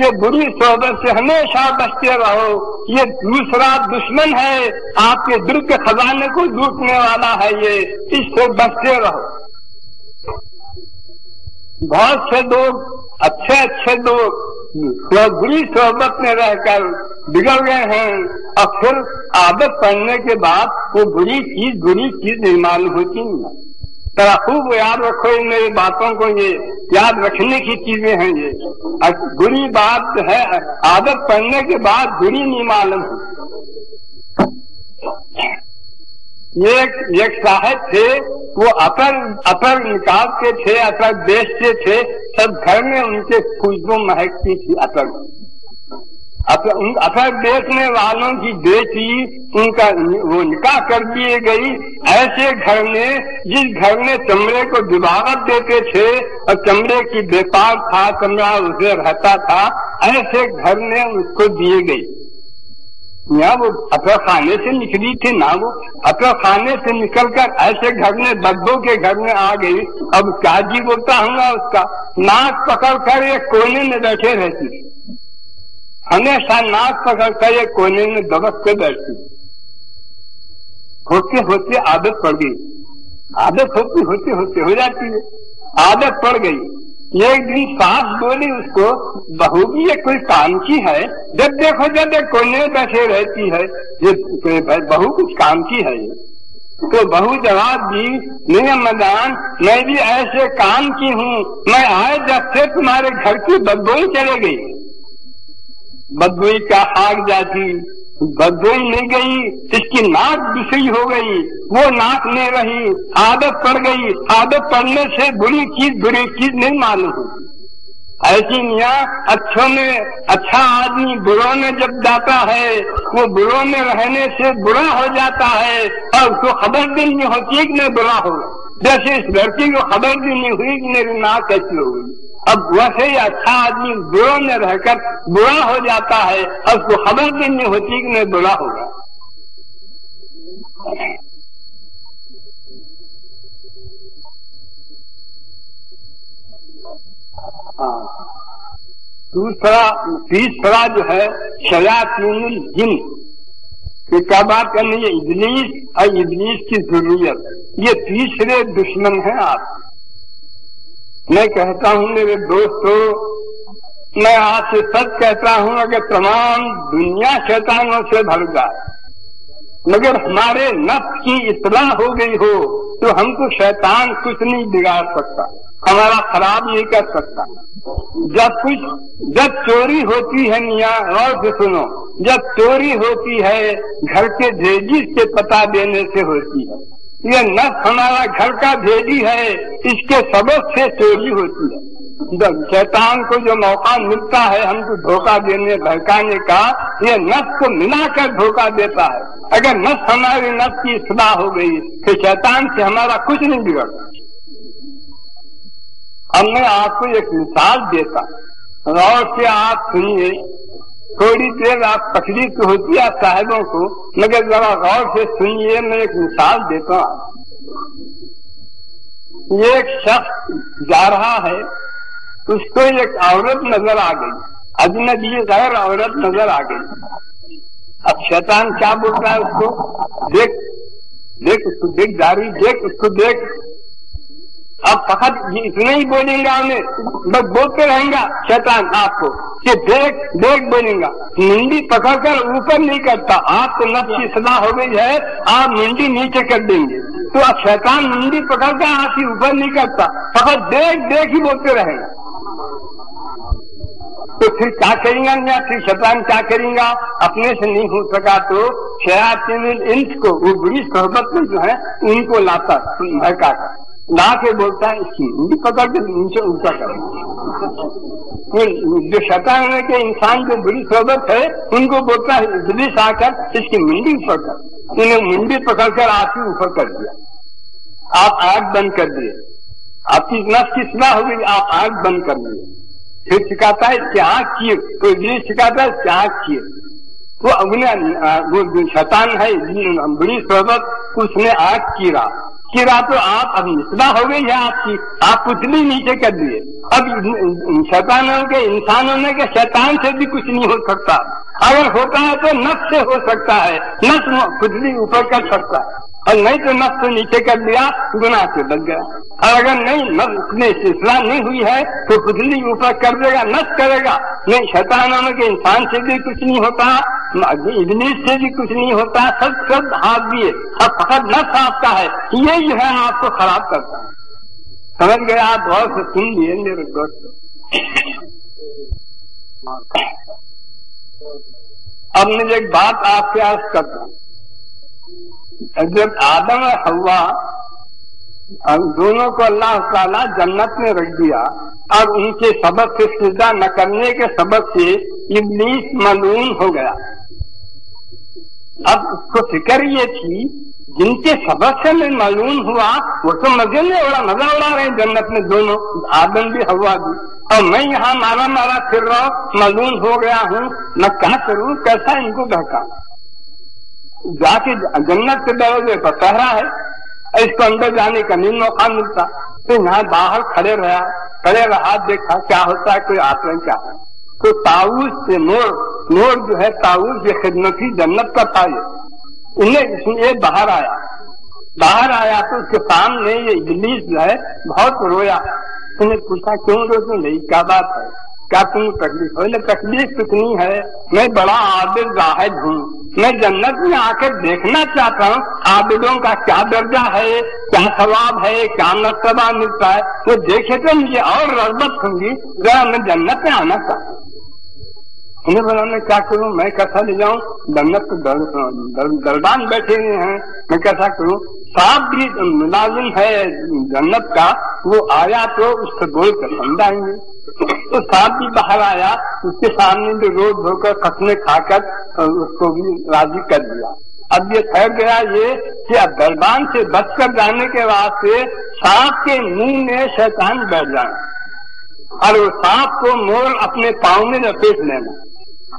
ये बुरी सोहबत से हमेशा बचते रहो। ये दूसरा दुश्मन है, आपके दिल के खजाने को लूटने वाला है, ये इससे बचते रहो। बहुत से लोग अच्छे लोग बुरी सोहबत में रहकर बिगड़ गए हैं, और फिर आदत पड़ने के बाद वो बुरी चीज नहीं मालूम होती नहीं। तरा खूब याद रखो इन मेरी बातों को, ये याद रखने की चीजें हैं ये। बुरी बात है, आदत पड़ने के बाद बुरी नहीं मालूम होती। एक साहब थे, वो अतर निकाल के थे, अतर देश से थे, सब घर में उनके खुशबू महकती थी अतर। अतर बेचने वालों की बेटी उनका वो निकाह कर दिए गई। ऐसे घर में, जिस घर में चमड़े को दिवावत देते थे और चमड़े की व्यापार था, चमड़ा उसे रहता था, ऐसे घर में उसको दिए गई। यहाँ वो अतर खाने से निकली थी ना, वो अतर खाने से निकलकर ऐसे घर में, बद्दों के घर में आ गई। अब क्या जी बोलता हूँ उसका, नाक पकड़ कर एक कोने में बैठे रहती, हमेशा नाक पकड़ कर एक कोने में दबक के बैठती। होते होते आदत पड़ गई, आदत होते हो जाती है, आदत पड़ गई। एक दिन सास बोली उसको, बहू भी ये कोई काम की है, जब देखो जब एक कोने में बैठे रहती है, ये बहू कुछ काम की है। तो बहू जवाब दी, नहीं अम्माजान, मैं भी ऐसे काम की हूँ, मैं आए जब से तुम्हारे घर की बदबू चले गई। बदबू का आग जाती, बदबू नहीं गई, इसकी नाक दूसरी हो गई, वो नाक नहीं रही, आदत पड़ गई। आदत पड़ने से बुरी चीज नहीं मालूम होती। ऐसी मियाँ अच्छों में अच्छा आदमी बुरों में जब जाता है, वो बुरों में रहने से बुरा हो जाता है, और उसको खबर भी नहीं होती कि मैं बुरा हो। जैसे इस लड़की को खबर भी नहीं हुई कि मेरी नाक कैसी हो गई, अब वैसे ही अच्छा आदमी बुरों में रहकर बुरा हो जाता है, और उसको खबर भी नहीं होती कि मैं बुरा होगा। तीसरा जो है शयातीनुल जिन कि क्या बात करनी है, इब्लीस और इब्लीस की ज़ुर्रियत, ये तीसरे दुश्मन हैं आप। मैं कहता हूं मेरे दोस्तों, मैं आज से सच कहता हूं, अगर तमाम दुनिया शैतानों से भर जाए मगर हमारे नफ्स की इत्तला हो गई हो तो हमको शैतान कुछ नहीं बिगाड़ सकता, हमारा खराब नहीं कर सकता। जब चोरी होती है मियाँ, और से सुनो, जब चोरी होती है घर के भेजी से पता देने से होती है। ये नफ्स हमारा घर का भेजी है, इसके सबब से चोरी होती है। जब शैतान को जो मौका मिलता है हमको धोखा देने भड़काने का, ये नफ्स को मिलाकर धोखा देता है। अगर नफ्स हमारी नफ्स की इस्लाह हो गई तो शैतान से हमारा कुछ नहीं बिगड़ता। अब मैं आपको एक मिसाल देता, और से आप सुनिए, थोड़ी देर आप तकलीफ होती है साहिबों को, मगर जरा गौर से सुनिए, मैं एक मिसाल देता हूँ। एक शख्स जा रहा है, उसको एक औरत नजर आ गई, अजनबी गैर औरत नजर आ गई। अब शैतान क्या बोलता है उसको, देख देख उसको देख, जारी देख उसको देख। अब फकत इतना ही बोलेगा, उन्हें बस बोलते रहेगा शैतान आपको कि देख देख बोलेगा, मुंडी पकड़कर ऊपर नहीं करता। आपको नफ्स की सलाह हो गई है, आप मुंडी नीचे कर देंगे, तो अब शैतान मुंडी पकड़कर आपकी ऊपर नहीं करता, फकत देख देख ही बोलते रहेगा। तो फिर क्या करेंगे या फिर शैतान क्या करेगा, अपने से नहीं हो सका तो शयातीनुल इंस को, वो बुरी सोहबत में जो है उनको लाता भड़का कर, ला के बोलता है इसकी मुंडी पकड़ के नीचे ऊंचा करेंगे। जो शैतान है कि इंसान जो बुरी सोहबत है उनको बोलता है इब्लीस आकर इसकी मुंडी ऊपर कर, उन्हें मुंडी पकड़कर आपकी ऊपर कर दिया, आप आग बंद कर दिए, आपकी नफ्स की सलाह हो गई, आप आग बंद कर दिए। फिर सिखाता है क्या किए, तो इब्लीस सिखाता है क्या किए, वो वो शैतान है बुरी सोहबत, उसने आग कीरा तो आप अब निस्बा हो गई है आपकी, आप पुतली नीचे कर दिए। अब शैतानों के इंसानों ने के शैतान से भी कुछ नहीं हो सकता, अगर होता है तो नफ्स से हो सकता है, नफ्स पुतली ऊपर कर सकता है, और नहीं तो नफ्स को नीचे कर दिया, गुनाह से बच गया। और अगर नहीं नफ्स ने इस्लाह नहीं हुई है तो पुतली ऊपर कर देगा, नफ्स करेगा। नहीं, शैतानों के इंसान से भी कुछ नहीं होता, इब्लीस से भी कुछ नहीं होता, सब हाथ दिए, अब फकत नफ्स आपका है, ये जो है आपको खराब करता है। समझ गए आप? गौर से सुन लिए मेरे दोस्त। अब मैं एक बात आपसे अर्ज करता हूँ, जब आदम और हव्वा दोनों को अल्लाह ताला जन्नत में रख दिया और उनके सबब से सिजदा न करने के सबब से इब्लीस मलून हो गया। अब उसको फिक्र ये थी जिनके सबब से मैं मलून हुआ वो तो मजे में मजा उड़ा रहे जन्नत में दोनों, आदम भी हव्वा भी, और मैं यहाँ मारा फिर रहा हूँ, मलून हो गया हूँ, मैं क्या करूँ, कैसा इनको बहका। जाके जन्नत के दरवाजे पर पहरा है, इसको अंदर जाने का नहीं मौका मिलता, तो यहाँ बाहर खड़े रहा, देखा क्या होता है, कोई आचरण क्या है। तो ताऊस से मोर जो है ताऊस ये खिदमती जन्नत का था, ये बाहर आया तो उसके सामने ये इब्लीस जो है बहुत रोया। उसने पूछा क्यों रोते? नहीं, क्या बात है, क्या तुम तकलीफ? बोले तकलीफ कितनी है, मैं बड़ा आबिद जाहिद हूँ, मैं जन्नत में आकर देखना चाहता हूँ आबिदों का क्या दर्जा है, क्या सवाब है, क्या मर्तबा मिलता है, वो देखे तो मुझे और रग़बत होंगी, जरा मैं जन्नत में आना चाहता हूँ। उन्हें बोला मैं क्या करूं, मैं कैसा ले जाऊं, जन्नत तो दरबान बैठे हुए हैं, मैं कैसा करूं। साहब भी मुलाजिम है जन्नत का, वो आया तो उससे बोल कर समझाएंगे। तो साहब भी बाहर आया, उसके सामने भी रोज धोकर खसने खाकर उसको भी राजी कर दिया। अब ये ठहर गया ये कि अब दरबान से बचकर जाने के वास्ते सांप के मुंह में शैतान बैठ जाए। और वो सांप को मोर अपने पाँव में लपेट लेना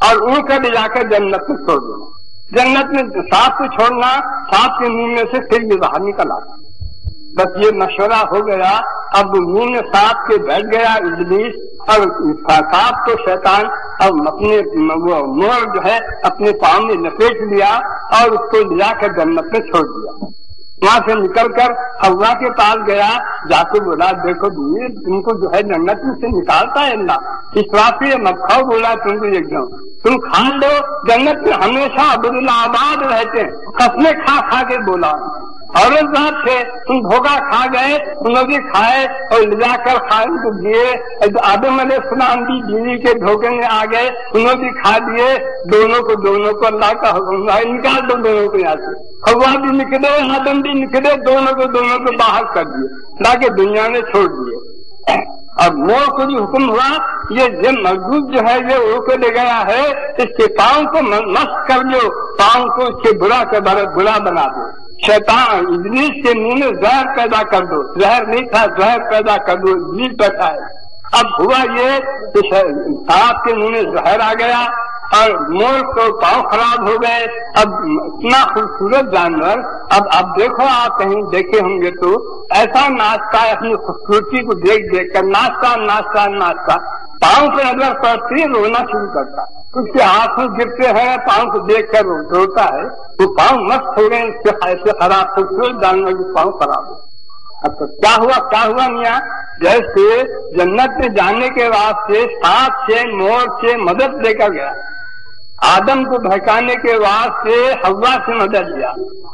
और उड़ कर ले जाकर जन्नत में छोड़ देना। जन्नत में सांप को छोड़ना, सांप के मुंह में से फिर ये बाहर निकल आता। बस ये मशवरा हो गया। अब मुंह में सांप के बैठ गया इब्लीस और सांप को शैतान अब अपने वो मोर जो है अपने पाँव में लपेट लिया और उसको ले जाकर जन्नत में छोड़ दिया। वहां से निकलकर हवा के पास गया, जाकर बोला देखो ये तुमको जो है जन्नत में से निकालता है अल्लाह, इस बात से मत खाओ, बोला तुमको एकदम तुम खा लो, जन्नत में हमेशा अब्दुल्ला आबाद रहते हैं। कसमें खा खा के बोला और उस बात से तुम धोखा खा गए, तुम लोग खाए और ले जाकर खाए तो दिए। आदम अलैहिस्सलाम भी बीवी के धोखे में आ गए, उन्होंने भी खा दिए। दोनों को अल्लाह का हुक्म है निकाल दो दोनों को यहाँ से। हवा भी निकले, आदम भी निकले, दोनों को बाहर कर दिए, लाके दुनिया में छोड़ दिए। अब मोर को जो हुक्म हुआ, ये मजदूर जो है ये उड़ के ले गया है, इसके पाँव को मस्त कर लो, पाँव को इसके बुरा बना दो। शैतान इब्लीस के मुंह में जहर पैदा कर दो, जहर नहीं था जहर पैदा कर दो, इब्लीस बैठा है। अब हुआ ये कि सांप के मुंह में जहर आ गया और मोर को पाँव खराब हो गए। अब इतना खूबसूरत जानवर, अब देखो आप कहीं देखे होंगे तो ऐसा नाचता है, अपनी खूबसूरती को देख देख कर नाचता पाँव पे नजर पड़ती है रोना शुरू करता, उसके आंसू गिरते हैं, पाँव को देख कर रोता है। वो पाँव मस्त हो गए, ऐसे खराब खूबसूरत जानवर के पाँव खराब हो। अब तो क्या हुआ मियाँ, जैसे जन्नत में जाने के वास्ते सांप से मोर से मदद लेकर गया, आदम को भड़काने के वास्ते हवा से मदद लिया,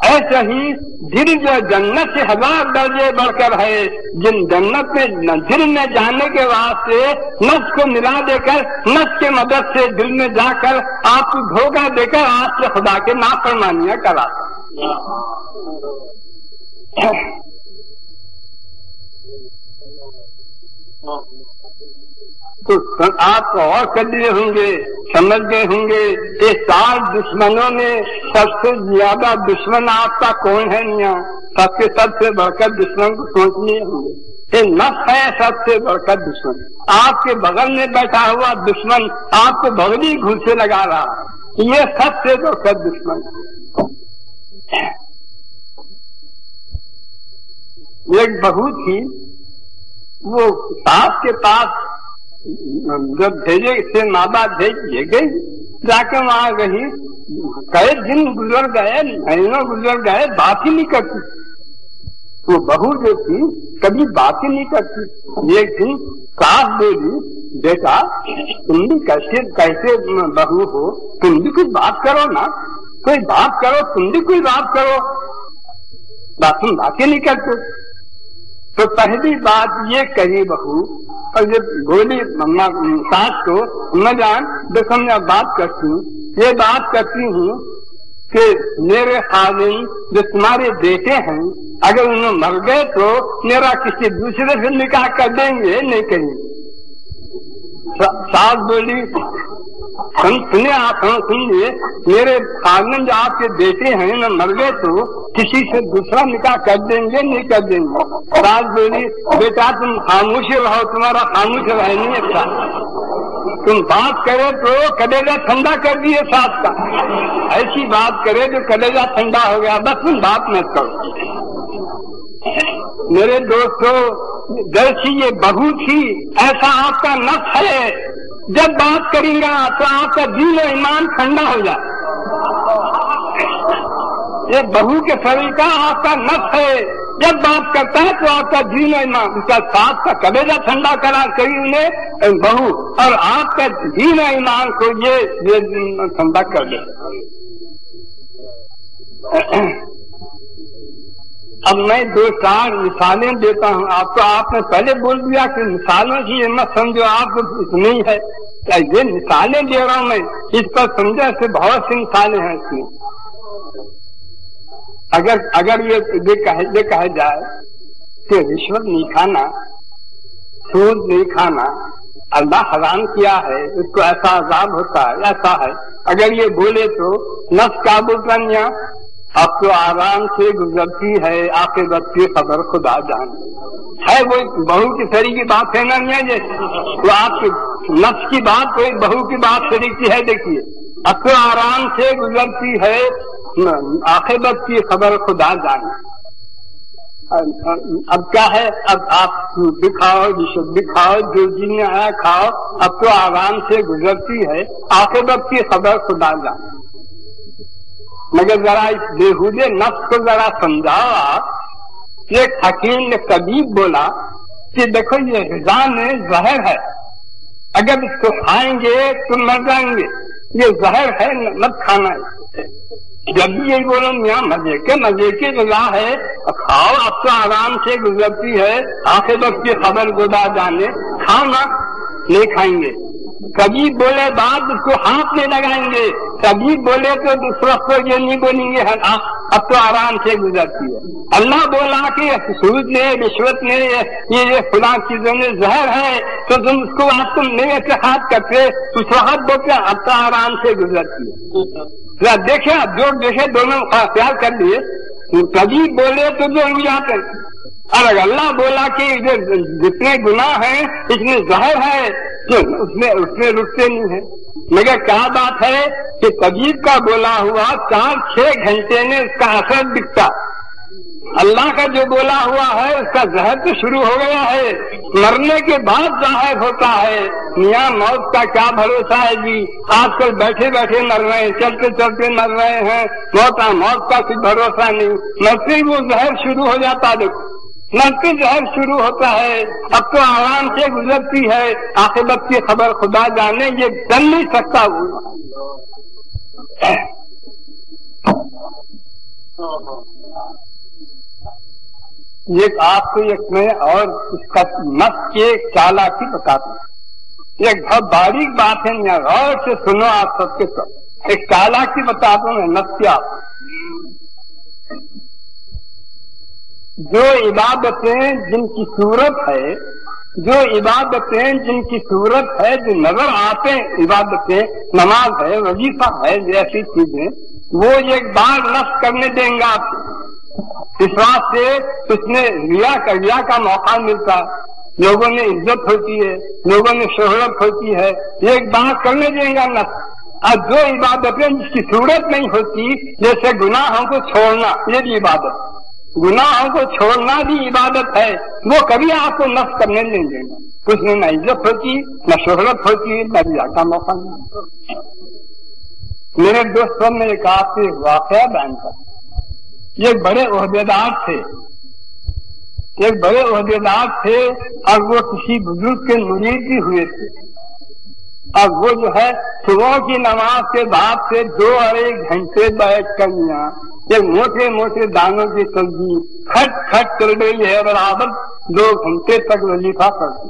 ऐसे ही दिल जो जन्नत से 1000 दर्जे बढ़कर है, जिन जन्नत में दिल में जाने के वास्ते नफ्स को मिला देकर नफ्स के मदद से दिल में जाकर आपको धोखा देकर आपसे खुदा के नाफरमानियां कराता। तो आप और कर लिए होंगे, समझ गए होंगे ये 4 दुश्मनों में सबसे ज्यादा दुश्मन आपका कौन है मियाँ? सबसे बढ़कर दुश्मन को सोच लिए होंगे, ये नफ्स है सबसे बढ़कर दुश्मन। आपके बगल में बैठा हुआ दुश्मन आपको बगली घूर से लगा रहा, ये सबसे बढ़कर दुश्मन। एक बहू थी, वो सास के पास जब भेजे से माँ बाप भेज दिए गई, जाके वहां गई, कई दिन गुजर गए, महीनों गुजर गए, बात ही नहीं करती। वो बहू जो थी कभी बात ही नहीं करती। एक दिन सास बोली, बेटा तुम भी कैसे बहू हो, तुम भी कुछ बात करो ना, कोई बात करो, तुम भी कोई बात करो, तुम बात ही नहीं करते। तो पहली बात ये कही बहू, और जब बोली मम्मा सास को, मैं जान देखो मैं बात करती हूँ, ये बात करती हूँ कि मेरे खालिन जो तुम्हारे बेटे हैं, अगर उन्हें मर गए तो मेरा किसी दूसरे से निकाह कर देंगे, नहीं करेंगे। सास बोली सुनिए, आप सुनिए, मेरे खालिन जो आपके बेटे हैं न मर गए तो किसी से दूसरा निकाह कर देंगे, नहीं कर देंगे। सास बोली बेटा तुम खामोश रहो, तुम्हारा खामोश रहे नहीं अच्छा, तुम बात करे तो कलेजा ठंडा कर दिए सास का, ऐसी बात करे जो कलेजा ठंडा हो गया, बस तुम बात मत करो। मेरे दोस्तों, जैसी ये बहू थी ऐसा आपका नफ्स है, जब बात करेंगे तो आपका दिल और ईमान ठंडा हो जाए। ये बहू के तरीका आपका नफ्स है, जब बात करता है तो आपका दिल और ईमान, उसका सास का कलेजा ठंडा करा करी उन्हें बहू, और आपका दिल और ईमान को ये ठंडा कर दे। अब मैं 2-4 मिसालें देता हूँ आपको। आपने पहले बोल दिया कि मिसालों की ये मत समझो आप इतनी है, ये मिसालें दे रहा हूँ मैं, इस पर समझा से बहुत सी मिसालें हैं इसमें। अगर ये कहा जाए कि रिश्वत नहीं खाना, सूद नहीं खाना अल्लाह हराम किया है, उसको ऐसा अजाब होता है, ऐसा है, अगर ये बोले तो नफ्स काबू करना, अब तो आराम से गुजरती है आखिरत की खबर खुदा जाने। है वो बहू की सरी की बात है ना, नहीं है तो आपकी नफ्स की बात कोई बहू की बात सरी की है। देखिए अब तो आराम से गुजरती है आखिरत की खबर खुदा जाने। अब क्या है, अब आप दिखाओ दिखाओ जो जी ने आया खाओ। अब तो आराम से गुजरती है आखिरत की खबर खुदा जाने। मगर जरा इस बेहूदे नफ्स को जरा समझाओ आप। एक हकीम ने कबीब बोला कि देखो ये हिजा में जहर है, अगर इसको खाएंगे तो मर जाएंगे, ये जहर है मत खाना। जब भी यही बोलो मियाँ मजे की गजा है, खाओ अब तो आराम से गुजरती है आखिरत की खबर खुदा जाने, खाओ ना, नहीं खाएंगे। कभी बोले बात उसको हाथ नहीं लगाएंगे, कभी बोले तो दूसरा को ये नहीं बोलेंगे अब तो आराम से गुजरती है। अल्लाह बोला कि सूद ने रिश्वत ने ये फुला चीजों में जहर है तो तुम उसको आप तुम नहीं ऐसे हाथ करते, दूसरा हाथ बोलते अब तो आराम से गुजरती है। देखे जो देखे दोनों ख्याल कर लिए, कभी बोले तो जो रुक जाते, और अल्लाह बोला कि जितने गुनाह हैं इसमें जहर है तो उसमें रुकते नहीं है। मगर क्या बात है कि तबीब का बोला हुआ 4-6 घंटे में उसका असर दिखता, अल्लाह का जो बोला हुआ है उसका जहर तो शुरू हो गया है, मरने के बाद जाहिर होता है। मियाँ मौत का क्या भरोसा है जी, आजकल बैठे बैठे मर रहे हैं, चलते चलते मर रहे हैं, मौत का कुछ भरोसा नहीं, मरते ही वो जहर शुरू हो जाता। देखो मरते जहर शुरू होता है, अब तो आराम से गुजरती है आखिरत की खबर खुदा जाने, ये चल नहीं सकता। ये आपको एक मैं और इसका नफ्स के चालाकी बताता हूँ। एक बहुत बारीक बात है, यहाँ गौर से सुनो आप सबके सब। एक चालाकी बताता हूँ नफ्स की। आप जो इबादतें जिनकी सूरत है, जो इबादतें जिनकी सूरत है, जो नजर आते हैं इबादतें, नमाज है, वजीफा है, जैसी चीजें, वो एक बार नफ्स करने देंगे आपको। इस बात से उसने रिया का मौका मिलता, लोगों ने इज्जत होती है, लोगों ने शोहरत होती है, एक बार करने देंगे नफ्स। और जो इबादतें जिसकी सूरत नहीं होती, जैसे गुनाहों को छोड़ना, ये भी इबादत, गुनाहों को छोड़ना भी इबादत है, वो कभी आपको नफ्स करने नहीं देंगे। उसमें न इज्जत होती, न शोहरत होती, न रिया का मौका नहीं। मेरे दोस्तों ने एक आपसे वाकया बयान कर, ये बड़े ओहदेदार थे, एक बड़े ओहदेदार थे और वो किसी बुजुर्ग के मुरीद भी हुए थे। और वो जो है सुबह की नमाज के बाद से 2 अढ़ाई घंटे बैठ कर यहाँ ये मोटे मोटे दानों की सब्जी खट खट चल रही है, बराबर 2 घंटे तक वजीफा करती।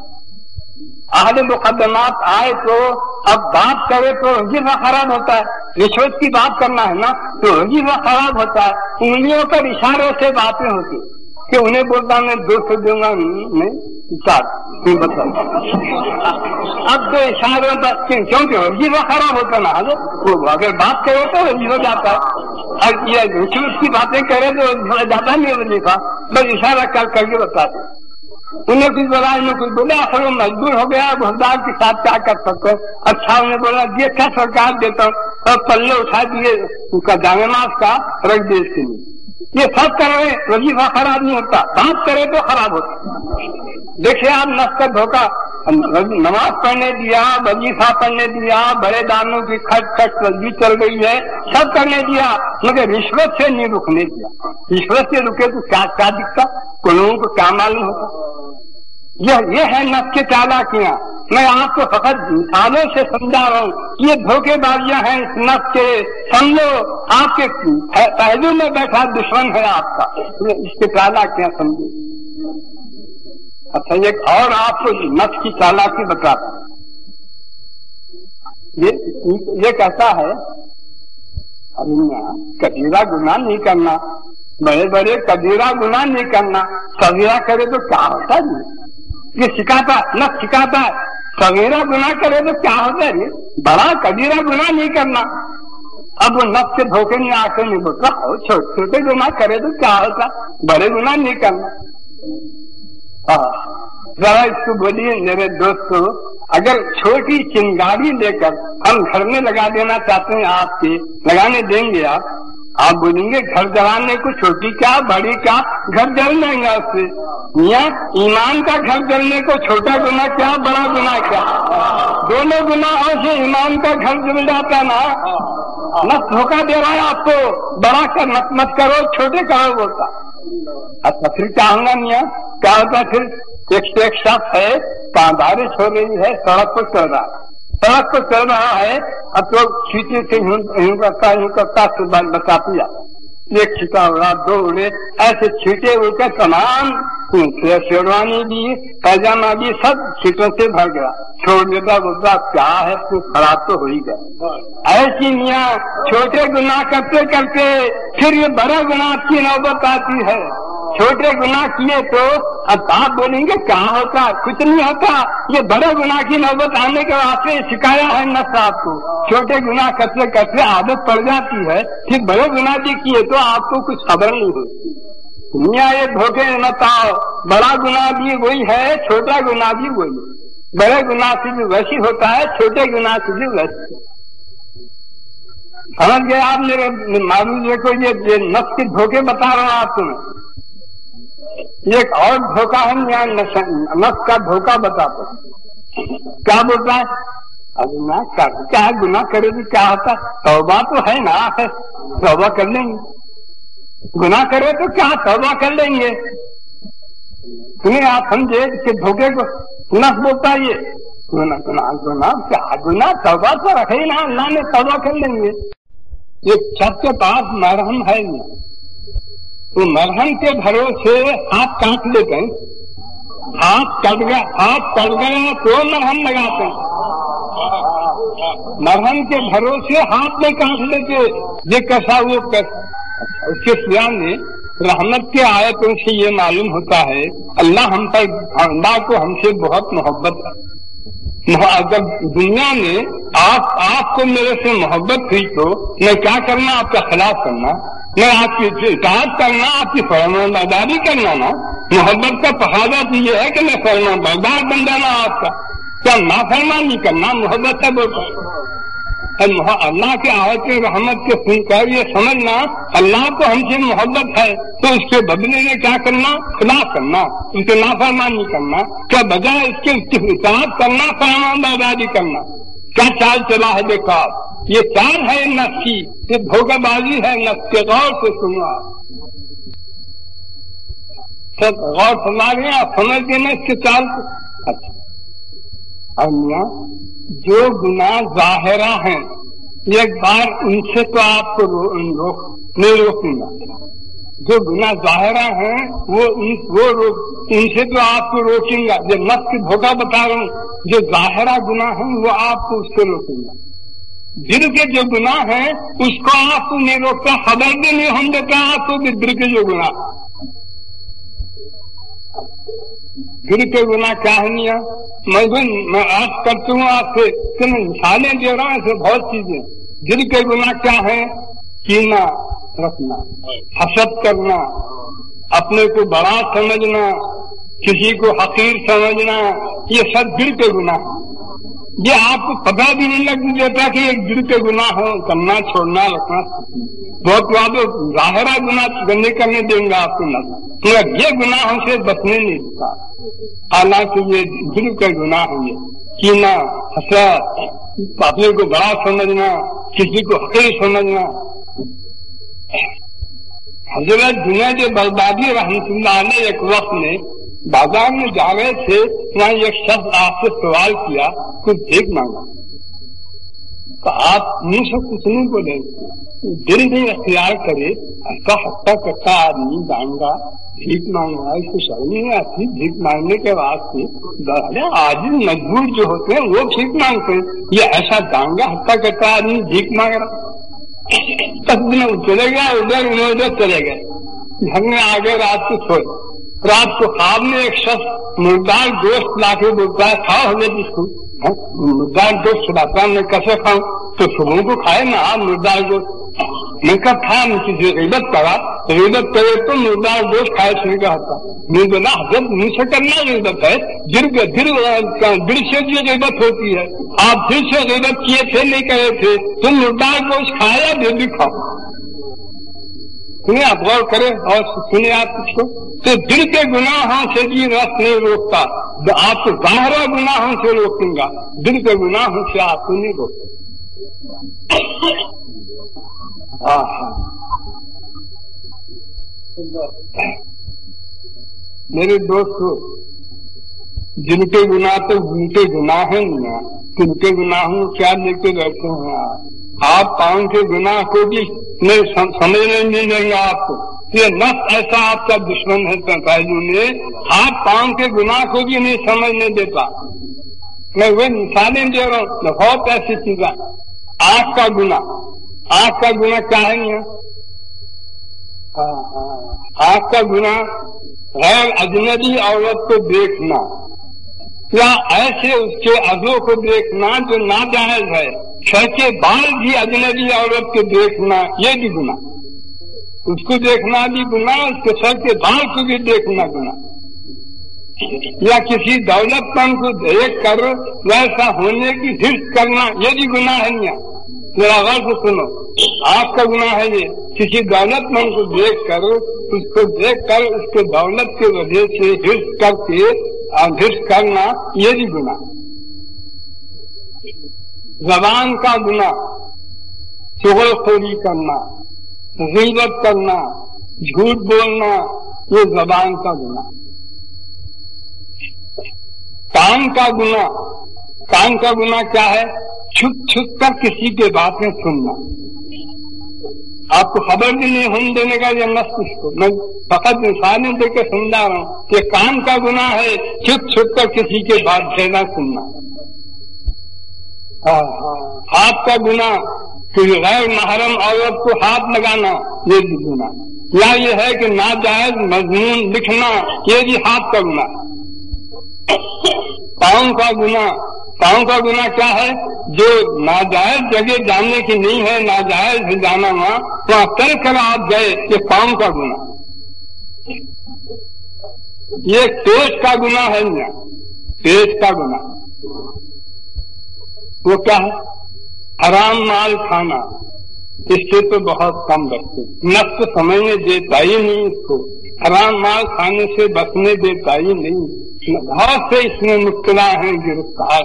आहले मुकदमात आए तो अब बात करे तो वजीफा खराब होता है, रिश्वत की बात करना है ना तो वजीफा खराब होता है। उंगलियों पर इशारों से बातें होती कि उन्हें बोलता मैं 200 दूंगा, मैं 4 बता। अब तो इशारों पर क्योंकि वजीफा खराब होता ना, वो अगर बात करे तो वजीफा जाता है, और ये रिश्वत की बातें करे तो जाता नहीं वजीफा, बस इशारा करके बताते। उन्हें कुछ बोला, इन्हें कुछ बोला, आखिर वो मजबूर हो गया, गुहदार के साथ क्या कर सकते हैं। अच्छा उन्हें बोला ये क्या सरकार देता हूँ, और पल्ले उठा दिए उसका जानेमाज का, रख दिए इसके लिए। ये सब कर रहे, वजीफा खराब नहीं होता, बात करे तो खराब होता। देखिए आप नफ्स का धोखा, नमाज पढ़ने दिया, वजीफा पढ़ने दिया, बड़े दानों की खट खट तस्बीह चल रही है, सब करने दिया, मगर रिश्वत से नहीं रुकने दिया। रिश्वत से रुके तो क्या दिखता, को लोगों को क्या मालूम होता। ये है नफ्स के चालाकियां। मैं आपको फकत मिसालों से समझा रहा हूँ, ये धोखेबाजियां हैं इस नफ्स के। समझो आपके पहलू में बैठा दुश्मन है आपका, इसके चालाकियां समझो। अच्छा एक और आपको नफ्स की चालाकी बताता हूं। ये कहता है कबीरा गुनाह नहीं करना, बड़े बड़े कबीरा गुनाह नहीं करना, सगीरा करे तो क्या होता है, ये सिखाता नफ्स सिखाता है। सगीरा गुनाह करे तो क्या होता है, बड़ा कबीरा गुनाह नहीं करना। अब वो नफ्स के धोखे नहीं आके नहीं बोलता, छोटे छोटे गुनाह करे तो क्या होता, बड़े गुनाह नहीं करना। जरा इसको बोलिए मेरे दोस्तों, अगर छोटी चिंगारी लेकर हम घर में लगा देना चाहते हैं, आपके लगाने देंगे आप बोलेंगे घर जलाने को छोटी क्या बड़ी क्या, घर जल लेंगे उससे। मियां ईमान का घर जलने को छोटा गुनाह क्या बड़ा गुनाह क्या, दोनों गुनाहों से ईमान का घर जल जाता ना। नफ्स धोखा दे रहा है आपको, बड़ा कर मत करो, छोटे करो बोलता। अच्छा फिर क्या होगा मियां, क्या होता फिर? एक शख्स है, बारिश हो रही है, सड़क पर चल रहा है, अब तो छींटे से यूं करता सुबह बचा पिया, एक छींटा उड़ा, दो उड़े, ऐसे छींटे उड़कर तमाम शेरवानी भी पैजामा भी सब छींटों से भर गया। छोड़ देता बोलता क्या है, तू खराब तो हो ही गया। ऐसी मियाँ छोटे गुनाह करते करते फिर ये बड़ा गुनाह की नौबत आती है। छोटे गुनाह किए तो अब आप बोलेंगे क्या होता, कुछ नहीं होता। ये बड़े गुनाह की नौबत आने के वास्ते सिखाया है नफ्स आपको। छोटे गुनाह करते करते आदत पड़ जाती है, फिर बड़े गुनाह भी किए तो आपको कुछ खबर नहीं होती। दुनिया ये धोखे मत आओ, बड़ा गुनाह भी वही है, छोटा गुनाह भी वही है। बड़े गुनाह से भी वैसी होता है, छोटे गुनाह से भी वैसी। समझ गए आप मेरे मालूम को? ये नफ्स के धोखे बता रहा हूं आपको। एक और धोखा है यहाँ, नफ्स का धोखा बताते क्या बोलता है, अब ना क्या गुनाह करे तो क्या होता, तौबा तो है ना, तौबा कर लेंगे। गुनाह करे तो क्या तौबा कर लेंगे। सुनिए आप समझे कि धोखे को नफ्स बोलता है ये गुनाह क्या गुनाह, तौबा तो रखे ही ना, अल्लाह ने तौबा कर लेंगे। एक छत के पास मरहम है नहीं, तो मरहम के भरोसे हाथ काट लेते हैं, हाथ कट गया तो मरहम लगाते हैं। मरहम के भरोसे हाथ में काट लेते, ये कैसा वो कैसा। उसके सिवा में रहमत के आयतों से ये मालूम होता है अल्लाह को हमसे बहुत मोहब्बत है। अगर दुनिया में आपको मेरे से मोहब्बत हुई तो मैं क्या करना, आपका खिलाफ करना, मैं आपकी इताअत करना, आपकी फरमाबरदारी करना ना। मोहब्बत का तकाज़ा तो ये है कि मैं फरमाबरदार बन जाना आपका, क्या नाफरमान नहीं करना। मोहब्बत है बोलता अल्लाह के आयत रहमत के सुनकर ये समझना अल्लाह को हमसे मोहब्बत है, तो उसके बदले में क्या करना, खिलाफ करना, उसके नाफरमान नहीं करना, क्या बजाय इसके इताअत करना, फरमाबरदारी करना। क्या चाल चला है देखा, ये चाल है नफ्स की, ये धोखाबाजी है नफ्स के। गौर से सुना, सब गौर सुना रहे आप, समझ गए ना इसके चाल को। अच्छा जो गुनाह जाहिरा हैं, एक बार उनसे तो आपको नहीं रोकूंगा। जो गुनाह जाहिरा हैं वो उनसे तो आपको रोकूंगा। जो नफ्स की धोखा बता रहा हूँ, जो जाहिरा गुनाह है वो आपको उससे रोकूंगा। दिल के जो गुनाह है उसको आपको नहीं रोकता, खबर भी नहीं हम देता आपको कि दिल के जो गुनाह, दिल के गुनाह क्या है मियां। मैं आज करती हूँ आपसे कि मैं मिसालें दे रहा हूँ, ऐसे बहुत चीजें। दिल के गुनाह क्या है, कीना रखना, हसद करना, अपने को बड़ा समझना, किसी को हकीर समझना, ये सब दिल के गुनाह। ये आपको पता भी नहीं लग देता कि एक दिल के गुनाह हो, करना छोड़ना रखना। बहुत वादो जाहिरा गुनाह करने देंगे आपको न, तो ये गुनाहों से बचने नहीं देता। हालांकि ये दिल के गुनाह है, कीना, हसद, अपने को बड़ा समझना, किसी को हकीर समझना। हजरत जुनैद बगदादी रहमतुल्लाह अलैह एक वक्त में बाजार में जा रहे थे, वहाँ एक शख्स आपसे सवाल किया, कुछ भीख मांगा, तो आप मुंह से कुछ नहीं बोले, दिल में अख्तियार करे, ऐसा हत्या करता आदमी जाऊंगा भीख मांगा, इसको शर्म नहीं आती भीख मांगने के वास्ते। आदमी मजबूर जो होते हैं वो भीख मांगते हैं, ये ऐसा जाऊंगा हत्या करता आदमी भीख मांग रहा। चले गए उधर चले गए, घर में आ गए, रात को सोए। रात को ख्वाब में एक शख्स मुर्दार गोश्त लाके बोलता है, खाओ हमें जिसको मुर्दार गोश्त खिलाता, मैं कैसे खाऊं। तो सुबह को खाए ना आप मुर्दा गोश्त। मैं कब था किसी ग़ीबत करा, ग़ीबत करे तो मुर्दा गोश्त खाए इसने कहा था। मैं बोला हजरत मुझसे करना ग़ीबत है, दिल से जो ग़ीबत होती है, आप दिल से ग़ीबत किए थे नहीं करे थे, तुम मुर्दा गोश्त खाया दिल भी खाओ। सुनिए आप गौर करें और सुनिए आप इसको, तो दिल के गुनाहों से भी रस नहीं रोकता, आपको बाहर गुनाहों से रोकूंगा, दिल के गुनाहों से आपको नहीं रोकता। मेरे दोस्तों, जिनके गुनाह तो उनके गुनाह है ना, किनके गुनाहों क्या लेके बैठे हैं आप पाँव के गुनाह को भी नहीं समझने नहीं देंगे आपको। ये नफ्स ऐसा आपका दुश्मन है पैदू में, आप पाँव के गुनाह को भी नहीं समझने देता। मैं वही मिसालें दे रहा हूँ, बहुत ऐसी चीजें। आँख का गुनाह क्या है? आँख का गुनाह गैर अजनबी औरत को देखना या ऐसे उसके अज़ों को देखना जो नाजायज है। सर के बाल भी अजनबी औरत को देखना ये भी गुनाह, उसको देखना भी गुनाह, उसके सर के बाल को भी देखना गुनाह। या किसी दौलतमंद को देख कर वैसा होने की हिर्स करना ये भी गुनाह है। जरा गौर से सुनो, आपका गुनाह है ये, किसी दौलतमंद को देख कर उसके दौलत की वजह से हिर्स करके हिर्स करना ये भी गुनाह। ज़बान का गुनाह, चुगलखोरी करना, ग़ीबत करना, झूठ बोलना, ये ज़बान का गुनाह। कान का गुनाह क्या है? छुप कर किसी के बातें सुनना। आपको खबर भी नहीं होने देने का ये नफ्स, इसको मैं फकत मिसालें देकर समझा रहा हूँ कि कान का गुनाह है छुप कर किसी के बात कहना सुनना। हाथ का गुनाह, कि गैर महरम औरत को हाथ लगाना ये भी गुनाह। या ये है कि नाजायज मजमून लिखना ये भी हाथ का गुनाह। पाँव का गुनाह क्या है? जो नाजायज जगह जाने की नहीं है, नाजायज जाना वहाँ चल कर आप गए, ये पाँव का गुनाह। ये पेट का गुनाह है ना, पेट का गुनाह वो क्या है? हराम माल खाना, इससे तो बहुत कम बचते, नफ्स समझने देता ही नहीं इसको, हराम माल खाने से बचने देता ही नहीं। बहुत से इसमें मुश्किलां हैं, गिरफ्तार।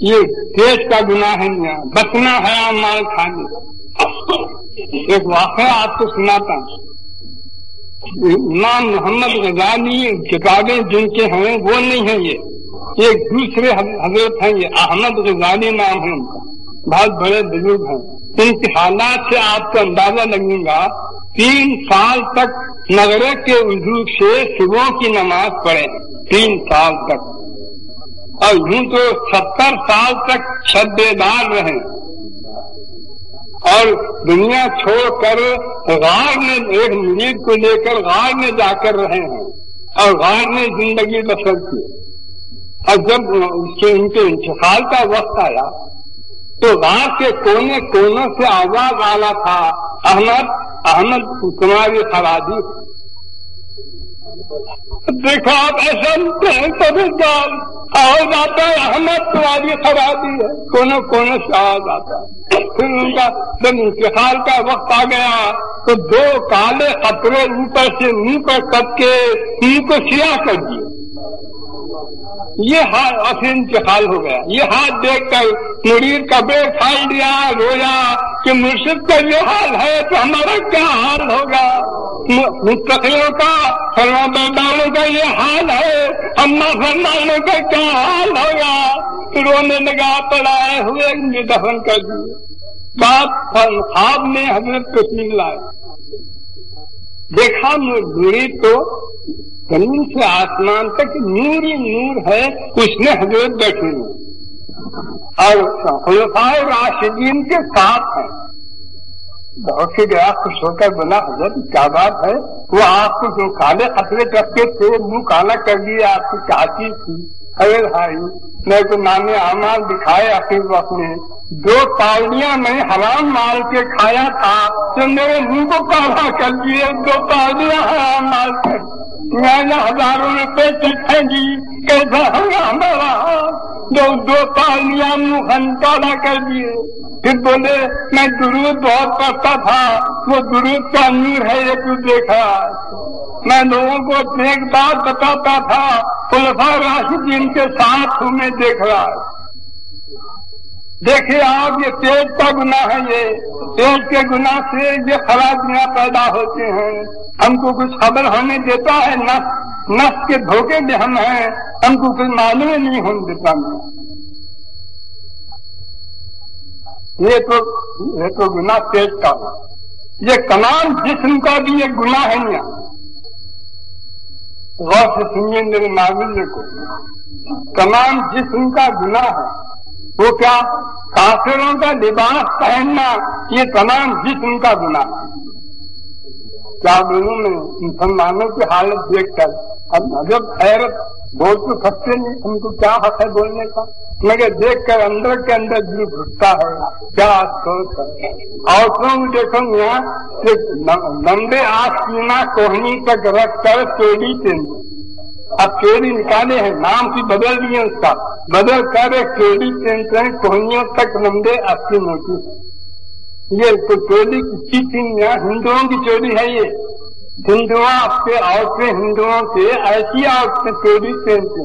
ये देश का गुनाह है, बचना हराम माल खाने। एक वाक़या आपको सुनाता हूँ। इमाम मोहम्मद गजाली किताबें जिनके हैं वो नहीं है ये, एक दूसरे हजरत हैं, ये अहमद गजाली नाम है उनका, बहुत बड़े बुजुर्ग हैं। इनके हालात से आपको अंदाजा लगेगा, 3 साल तक मगरिब के वुजू से सुबह की नमाज पढ़े, 3 साल तक, और यूं तो 70 साल तक शब्देदार रहे और दुनिया छोड़कर गार में एक मुरीद को लेकर गार में जाकर रहे हैं और गार में जिंदगी बसर की। और जब उनके इंतकाल का वक्त आया तो गार के कोने कोनों से आवाज आला था, अहमद तुम्हारी खराबी। देखो आप ऐसा आवाज आता है, अहमद तुम्हारी खराबी है, कोनों कोनों से आवाज आता है। फिर उनका जब इंतकाल का वक्त आ गया तो 2 काले कपड़े ऊपर से मुंह पर कब के मुंह को सियाह कर दिए। ये हाथ, और फिर इंतकाल हो गया। ये हाथ देखकर मुरीद कपड़े फाड़ दिया, रोया कि मुर्शिद का ये हाल है तो हमारा क्या हाल होगा। मुत्तकियों का, फरमाबरदारों का ये हाल है, अम्मा फरमानों का क्या हाल होगा। रोने लगा, पड़ाए हुए दफन कर दिए। ख्वाब में हजरत तस्लीम लाए, देखा मुरीद तो जमीन से आसमान तक नूर ही नूर है, उसने हजरत बैठे और खुलफाए राशिदीन के साथ है। बहुत से गया, खुश होकर बोला, हजरत क्या बात है? वो आपको जो काले कपड़े रखते थे, मुंह काला कर दिया, आपकी क्या चीज थी? अरे भाई मेरे को नामे अमाल दिखाए आखिर वक्त में 2 तालियां मैं हराम माल के खाया था तो मेरे मुंह को काला कर दिए। 2 तालियां हराम माल के मैंने हजारों रुपए चखेंगी कैसा हमारा 2 तालियां मुंह काला कर दिए। फिर बोले मैं दुरूद बहुत पढ़ता था, वो दुरूद का नूर है ये तू देखा। मैं लोगों को एक बात बताता था, खुलफा राशिदीन के साथ हूँ मैं देख रहा। देखिए आप ये तेज का गुनाह है, ये तेज के गुनाह से ये खराबियां पैदा होते हैं। हमको कुछ खबर होने देता है, नफ्स के धोखे में हम हैं, हमको कुछ मालूम ही नहीं होने देता। ये तो गुनाह तेज का, ये तमाम जिस्म का भी एक गुनाह है। यहाँ गौर से सुनिए मेरे नाज़िल को, तमाम जिस्म का गुनाह है। वो क्या? काफिरों का लिबास पहनना, ये तमाम जिस्म का गुनाह है। क्या बोलूं मैं मुसलमानों की हालत देखकर, अब जब हैरत बोल तो सकते नहीं, हमको क्या हक है बोलने का, मगर देखकर अंदर के अंदर दिल घुटता है। क्या सोच है और तुम देखो यहाँ लंबे आस्तीना कोहनी तक रख कर चोरी पहनते, अब चोरी निकाले हैं, नाम भी बदल दिए उसका, बदल कर एक चोरी पहनते हैं कोहनियों तक लंबे आस्तीनों की। ये तो चोरी की चीज यहाँ हिंदुओं की चोरी है। ये हिंदुआ अपने औरतें हिंदुओं से ऐसी औरतें चोरी पहनते,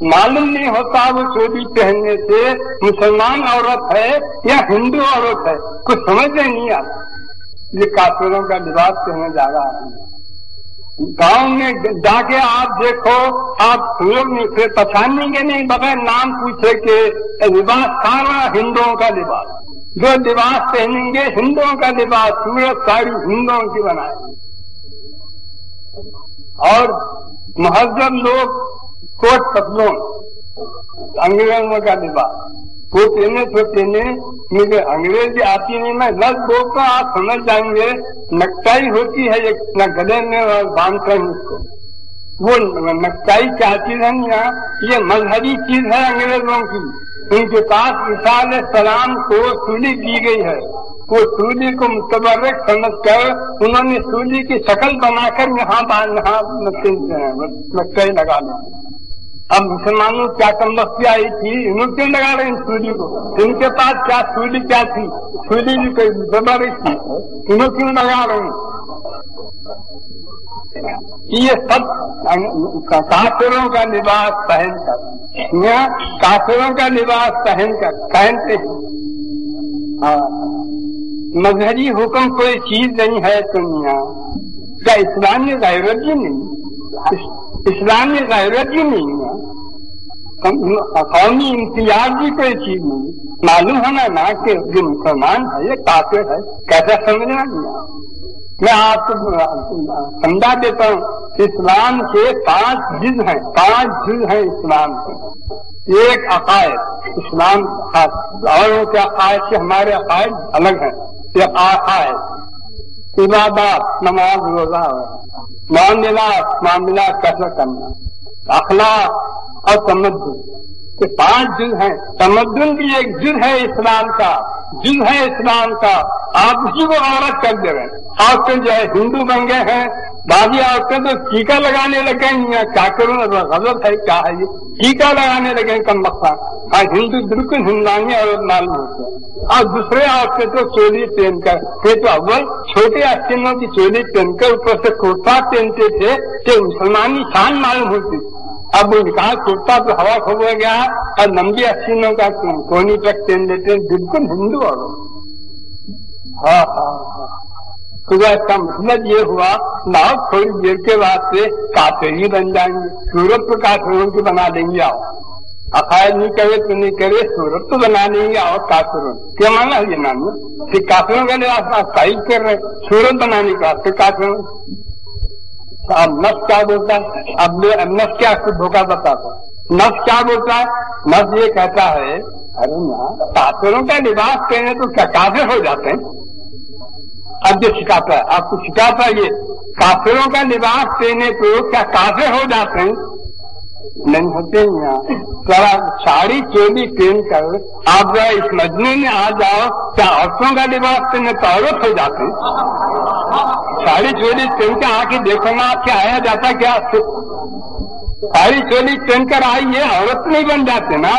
मालूम नहीं होता वो चोरी पहनने से मुसलमान औरत है या हिंदू औरत है, कुछ समझ नहीं आता। ये काफिरों का लिबास पहने जा रहा है। गांव में जाके आप देखो, आप लोग फिर पहचानेंगे नहीं बगैर नाम पूछे के लिबास सारा हिंदुओं का लिबास, जो लिबास पहनेंगे हिंदुओं का लिबास, सूरत साड़ी हिंदुओं की बनाए। और महजब लोग कोट पतलून, अंग्रेजों का लिबास, वो पहने तो पहने, मुझे अंग्रेजी आती नहीं, मैं लफ्ज बोलता आप समझ जाएंगे। नक्ताई होती है एक न गले में और बांधते हैं उसको, वो नक्ताई क्या चीज है? ये मजहबी चीज है अंग्रेजों की। उनके पास ईसा अलैहिस्सलाम को सूली दी गई है, वो सूली को मुतबर्रक समझकर उन्होंने सूली की शक्ल बनाकर यहाँ नक्ताई लगा ली। अब मुसलमानों क्या कमबख्ती आई थी, इन्होंने क्यों लगा रहे हैं सूली को? इनके पास क्या सूली क्या थी? सूली भी कोई मुतबर्रक थी, इन्होंने क्यों लगा रहे हैं? ये सब काफिरों का लिबास पहनकर, यहाँ काफिरों का लिबास पहनते हैं। हाँ, मजहरी हुक्म कोई चीज नहीं है दुनिया का, इस्लामी गैरत ही नहीं, इस्लामी गैरत ही नहीं है, कौमी इम्तियाज भी कोई चीज नहीं। मालूम होना ना कि जो मुसलमान है ये काफिर है, कैसा समझना नहीं। मैं आपको समझा देता हूँ, इस्लाम के 5 जुज़ हैं, 5 जुज़ हैं इस्लाम के। एक अकायद, इस्लाम औरों के अकायद से हमारे अकायद अलग हैं। एक अकायद, इबादत, नमाज, रोजा, मामलात कैसा करना, अखलाक और तमद्दुन, ये 5 जुज़ हैं। तमद्दुन भी एक जुज़ है इस्लाम का, जुज़ है इस्लाम का। आप उसी को औरत कर दे रहे हैं। औरतें जो है हिंदू बन गए हैं, बाकी औरतें तो टीका लगाने लगे हैं। क्या करूँ, गलत है क्या है ये, टीका लगाने लगे कम बख्ता। हाँ, हिंदू बिल्कुल हिंदुस्तानी औरत मालूम होते हैं। और दूसरे औरतें तो चोली पहनकर, ये तो अव्वल छोटे आस्तीनों की चोली पहनकर ऊपर से कुर्ता पहनते थे कि मुसलमानी शान मालूम होती। अब उनका कुर्ता तो हवा खो गया और लंबी आस्तीनों का कोनी तक पहन लेते हैं, बिल्कुल हिंदू औरत। हाँ हाँ हाँ, तो इसका मतलब ये हुआ ना थोड़ी देर के बाद से काफिर ही बन जाएंगे, सूरत तो काफिरों की बना देंगे। आओ अकायद नहीं करे तो नहीं करे, सूरत तो बना देंगे और काफिरों क्या माना है ये नाम फिर काफिरों का लिबास आप साइज कर रहे, सूरत बनाने का फिर काफिरों। अब नफ्स क्या बोलता है? अब नफ्स क्या खुद धोखा बताता है? नफ्स क्या बोलता है? नफ्स ये कहता है, अरे ना काफिरों का लिबास पहने तो क्या काफिर हो जाते हैं? अब जो सिखाता है, आपको सिखाता है ये काफिरों का लिबास पहने तो क्या काफिर हो जाते हैं? नहीं होते यहाँ। जरा साड़ी चोली पहन कर आप जरा इस मजमे में आ जाओ, क्या औरतों का लिबास पहने तो औरत हो जाते? साड़ी चोली पहन के आके देखो ना, आपके आया जाता क्या? साड़ी चोली पहन कर आइए, औरत नहीं बन जाते ना,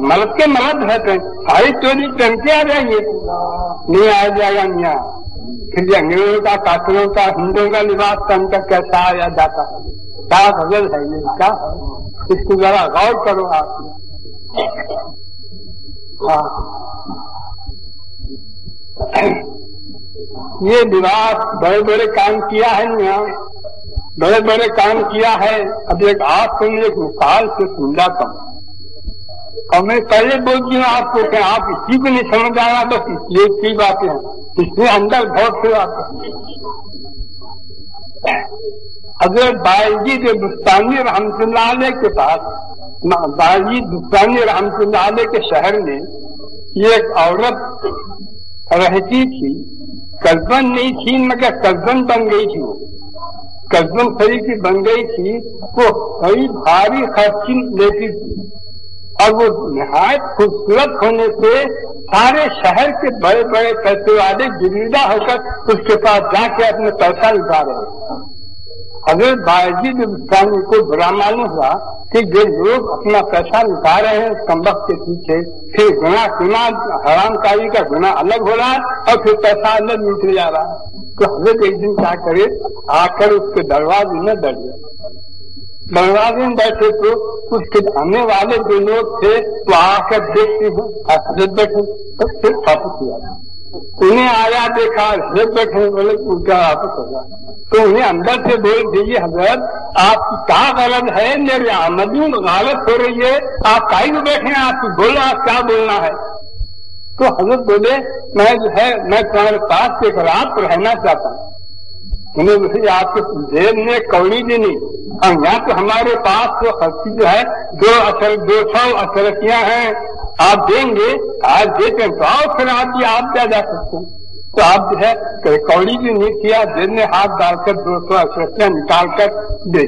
मर्द के मर्द रहते हैं। साड़ी चोली पहन के आ जाइए, नहीं आ जाएगा मियाँ। फिर अंग्रेजों का, काफिरों का, हिंदुओं का लिबास पहनकर कैसा आया जाता है? क्या गजल है ये, क्या है? इसको जरा गौर करो आप। हाँ, ये लिबास बड़े बड़े काम किया है यहाँ, बड़े बड़े काम किया है। अब एक आप सुन, एक मिसाल से समझा कम, और मैं पहले बोल दी हूँ आपको कि आप इसी को नहीं समझ आया, बस इसलिए की बातें हैं, इसमें अंदर बहुत से बातें। हजरत बायजीद बुस्तानी रहमतुल्लाह अलैह के पास, बायजीद बुस्तानी रहमतुल्लाह अलैह के शहर में एक औरत रहती थी। कस्बन नहीं थी मगर कस्बन बन गई थी। वो कस्बन शरीफ की बन गई थी। वो बड़ी भारी खर्ची लेती थी और वो निहायत खूबसूरत होने से सारे शहर के बड़े बड़े पैसे वाले गिरदा होकर उसके पास जाके अपने पैसा लुटा रहे। हजरत बायजीद बुस्तानी को बुरा मालूम हुआ कि ये लोग अपना पैसा लुटा रहे हैं कमबख्त के पीछे, फिर गुनाह हरामकारी का गुनाह अलग हो रहा है और फिर पैसा अलग निकल जा रहा है। तो हजरत एक दिन क्या करे, आकर उसके दरवाजे में बैठ गए। दरवाजे में बैठे तो उसके आने वाले जो लोग थे वो आकर देखते हैं हजरत बैठे, तो फिर वापस हुआ। उन्हें आया देखा हजरत बैठे, बोले उनका वापस होगा। तो उन्हें अंदर से बोल दीजिए, हजरत आपकी क्या गलत है, मेरी आमदनी गलत हो रही है, आप काहे को बैठे हैं, आप बोलो, आप क्या बोलना है? तो हजरत बोले, मैं जो है मैं तुम्हारे पास एक रात रहना चाहता हूँ। उन्हें बोले आपके जेब में कौड़ी भी नहीं, और यहाँ तो हमारे पास तो खर्ची जो है 200 अशरफियाँ हैं, आप देंगे? आज देते तो आओ फिर आप क्या जा सकते हैं। तो आप जो है कौड़ी भी नहीं किया, जेब में हाथ डालकर 200 अशरफियाँ निकाल कर दे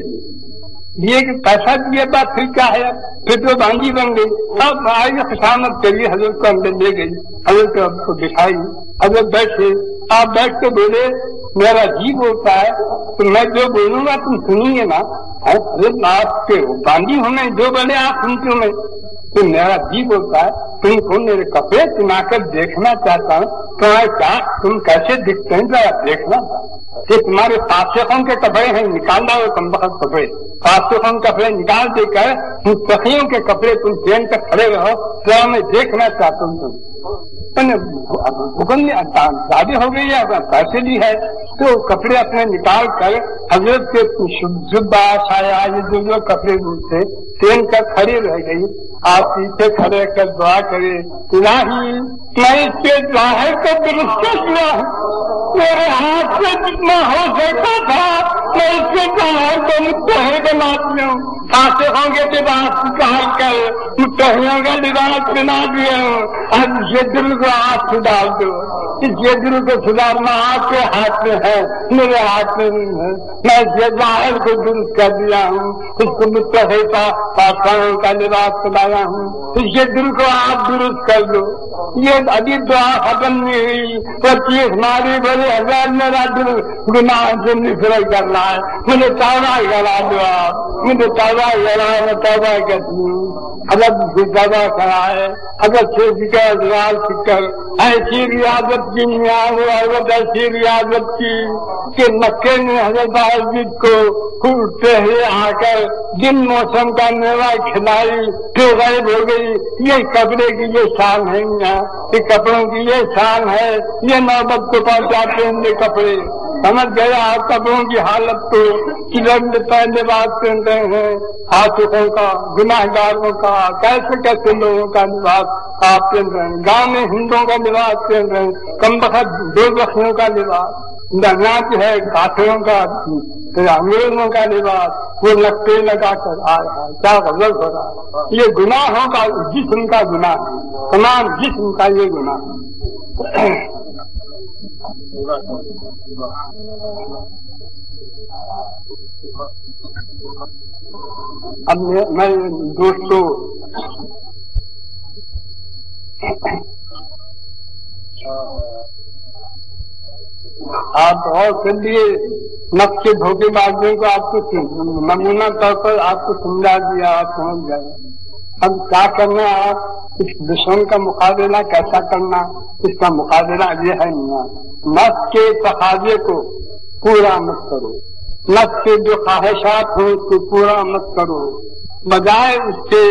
दिए कि पैसा दिए बात फिर क्या है, फिर तो बांगी बन गई। अब आइए खुशामद करिए, हजरत को अंदर ले गई, हजरत को आपको दिखाई, हजरत बैठे, आप बैठ के बोले मेरा जी बोलता है तो मैं जो बोलूंगा तुम सुनिए ना। हजरत आपके बांगी हूं मैं, जो बोले आप सुनते हो मैं, तो मेरा जी बोलता है तुमको मेरे कपड़े सुनाकर देखना चाहता हूँ, तुम्हारे क्या तुम कैसे दिखते हैं जरा देखना। कि तुम्हारे फासिकों के कपड़े हैं, निकाल दो कमबख्त कपड़े, फासिकों के कपड़े निकाल देकर मुस्तकियों के कपड़े तुम पहन कर खड़े रहो, तो मैं देखना चाहता हूँ। हुक्म शादी हो गई है, पैसे भी है, तो कपड़े अपने निकाल कर हजरत के जुब्बा साया ये जो कपड़े थे पहन कर खड़ी रह गई। आप पीछे खड़े कर दुआ करे, इलाही मैं इसके जाहिर को दुरुस्त किया, मेरे हाथ से जितना हो सकता था मैं इसके जाहिर को मुत्तही बनाती हूँ, फासिकों के लिबास निकाल कर मुत्तहियों का लिबास बना दिया हूँ। अब ये दिल को हाथ से डाल दो, इस ये दिल को सुधारना आपके हाथ में है, मेरे हाथ में नहीं है। मैं ये जाहिर को दुरुस्त कर दिया हूँ, उसको मुत्तही का फासिकों का लिबास बनाया हूँ, ये दिल को आप दुरुस्त कर दो। ये अभी दुआ खत्म नहीं हुई, 25 मारी बोले हजार मेरा दिल गुनाह से निफरत कर रहा है, मुझे तौबा करा दो आप, मुझे तौबा करा, मैं तौबा करती हूँ। अगर तौबा कराए, अगर फिक्र ऐसी रियाजत की वो ऐसी रियाजत की कि मक्के में हजरत बायजीद को उठते हुए आकर जिन मौसम का मेवा खिलाई फिर गायब हो गई। ये कपड़े की ये शान है, ये कपड़ों की ये शान है, ये नौबत को पहुंचाते हैं ये कपड़े। समझ गया आप कपड़ों की हालत को, किधर पहले बात पहन रहे हैं, फासिकों का, गुनाहगारों का, कैसे कैसे लोगों का लिबास आप पहन रहे हैं, गाँव में हिंदुओं का लिबास पहन रहे हैं, कमबख्त बेबसियों का लिबास, नाच है काफिरों का, अंग्रेजों का लिबास, वो नक्शे लगा कर आया, क्या गजब हो रहा है। ये गुनाहों का जिस्म का गुनाह, तमाम जिस्म का ये गुनाह। اب میں دوستوں آپ اور کر لیے نفس کے دھوکے بازوں کو آپ کو نمونہ طور پر آپ کو سمجھا دیا، آپ سمجھ گئے۔ اب کیا کرنا ہے، اس دشمن کا مقابلہ کیسا کرنا، اس کا مقابلہ یہ ہے نفس کے تقاضے کو پورا مت کرو، نفس کے جو خواہشات ہوں اس کو پورا مت کرو، بجائے اس سے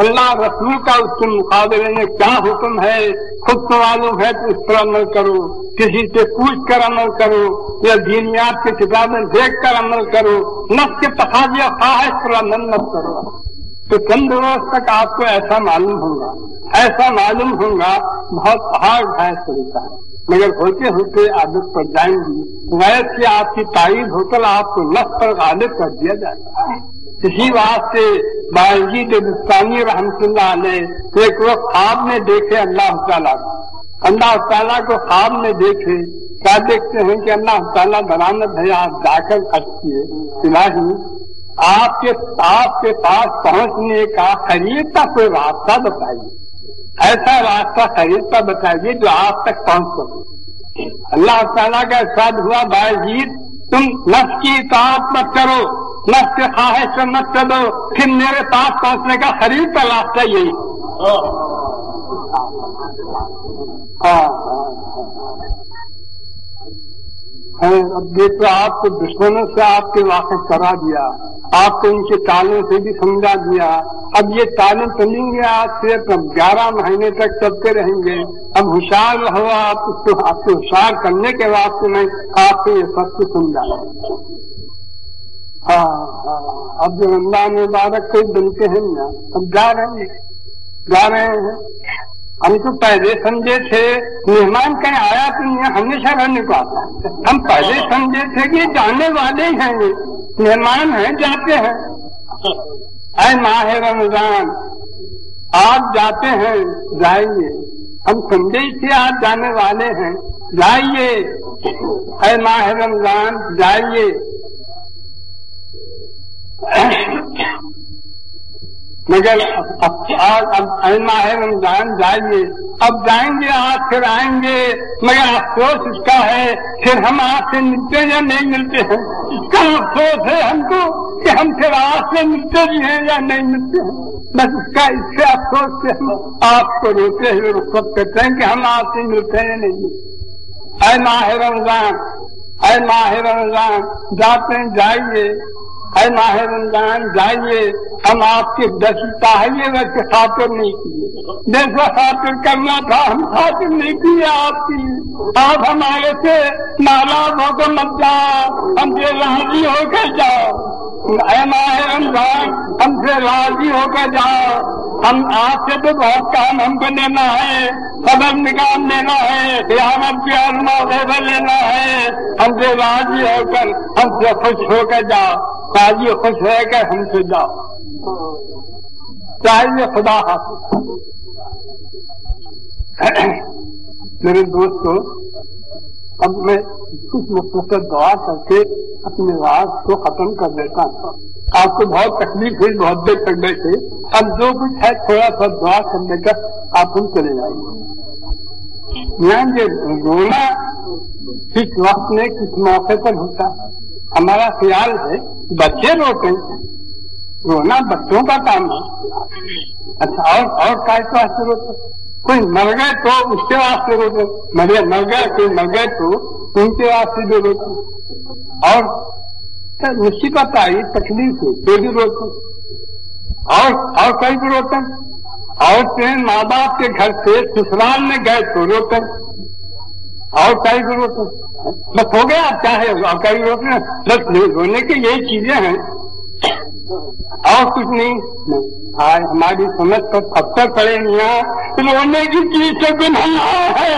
اللہ رسول کا اس کے مقابلے میں کیا حکم ہے خود کو معلوم ہے تو اس پر عمل کرو، کسی سے پوچھ کر عمل کرو یا دینیات کی کتابیں دیکھ کر عمل کرو، نفس کے تقاضے اور خواہش پر عمل مت کرو۔ تو چند روز تک آپ کو ایسا معلوم ہوگا بہت ہارڈ ہے طریقہ ہے، مگر ہوتے ہوتے عادت پر جائیں گی، غیر سے آپ کی تائید ہو کر آپ کو نفس پر غالب کر دیا جائے گا۔ اسی واسطے باجید بستانی رحمۃ اللہ علیہ ایک وقت خواب میں دیکھے اللہ تعالیٰ کو خواب میں دیکھے، کیا دیکھتے ہیں کہ اللہ تعالیٰ برآمد ہے، آپ جا کر کیے الہی آپ کے پاس پہنچنے کا خرید کا کوئی راستہ بتائیے، ایسا راستہ خرید کا بتائیے جو آپ تک پہنچ سکے۔ اللہ تعالیٰ کا ارشاد ہوا باجید تم نفس کی اطاعت مت کرو، نفس کے خواہش سے مت چلو، پھر میرے پاس پہنچنے کا خرید کا راستہ یہی۔ اب دیکھو آپ کو دشمنوں سے آپ کے واقف کرا دیا، آپ کو ان کے تالوں سے بھی سمجھا دیا، اب یہ تالے چلیں گے آج سے 11 مہینے تک چلتے رہیں گے، اب ہوشیار رہو، آپ کو ہوشیار کرنے کے واسطے میں آپ کو یہ سب کچھ سمجھا۔ اب جو اللہ مبارک سے بنتے ہیں نا، اب جا رہے ہیں، ہم تو پہلے سمجھے تھے مہمان کہیں آیا تو نہیں ہمیشہ رہنے کو آتا ہے، ہم پہلے سمجھے تھے کہ جانے والے ہیں، مہمان ہیں جاتے ہیں۔ اے ماہ رمضان آپ جاتے ہیں جائیں گے، ہم سمجھے تھے آپ جانے والے ہیں جائیے، اے ماہ رمضان جائیے۔ مگر اے ماہ رمضان جائیے، اب جائیں گے آج پھر آئیں گے، مگر افسوس اس کا ہے پھر ہم آپ سے ملتے یا نہیں ملتے ہیں، اس کا افسوس ہے ہم کو کہ ہم پھر آپ سے ملتے بھی ہیں یا نہیں ملتے ہیں، بس اس سے افسوس سے ہم آپ کو روتے ہوئے رخصت کرتے ہیں کہ ہم آپ سے ملتے ہیں نہیں ملتے۔ اے ماہ رمضان جاتے ہیں جائیے، اے ماہ رمضان جائیے، ہم آپ کے چاہیے ویسے خاطر نہیں کیے، جیسا خاطر کرنا تھا ہم خاطر نہیں کیے آپ کی، آپ ہمارے سے ناراض ہو کر مت جاؤ، ہم سے راضی ہو کر جاؤ، اے ماہ رمضان ہم سے راضی ہو کر جاؤ، ہم آپ سے تو بہت کام ہم کو لینا ہے، صبر نکال لینا ہے، قیامت کی عظمت لینا ہے، ہم سے راضی ہو کر ہم سے خوش ہو کر جاؤ، راضی خوش رہ کر ہم سے جاؤ، چاہیے خدا حافظ۔ میرے دوستو اب میں کچھ مختصر دعا کر کے اپنے بات کو ختم کر دیتا ہوں، آپ کو بہت تکلیف ہوئی بہت دیر تک بیٹھے، اب جو کچھ ہے تھوڑا سا دعا کرنے کا آپ ہم چلے جائیے۔ یہاں یہ رونا کس وقت میں کس موقع پر ہوتا ہے، ہمارا خیال ہے بچے روتے، رونا بچوں کا کام ہے، اچھا اور کا واسطے روتے، کوئی مر گئے تو اس کے واسطے روتے، کوئی مر گئے تو ان کے واسطے بھی روتے، اور مصیبت آئی تکلیف ہوئی تو بھی روتے، اور کئی بھی روتے، اور ماں باپ کے گھر سے سسرال میں گئے تو روتے، اور کئی بھی روتے، بس ہو گیا آپ چاہے اور کئی روتے ہیں، بس رونے کی یہی چیزیں ہیں اور کچھ نہیں۔ ہماری سمجھ پر پتھر پڑے میاں، رونے کی چیز سے گناہ ہے،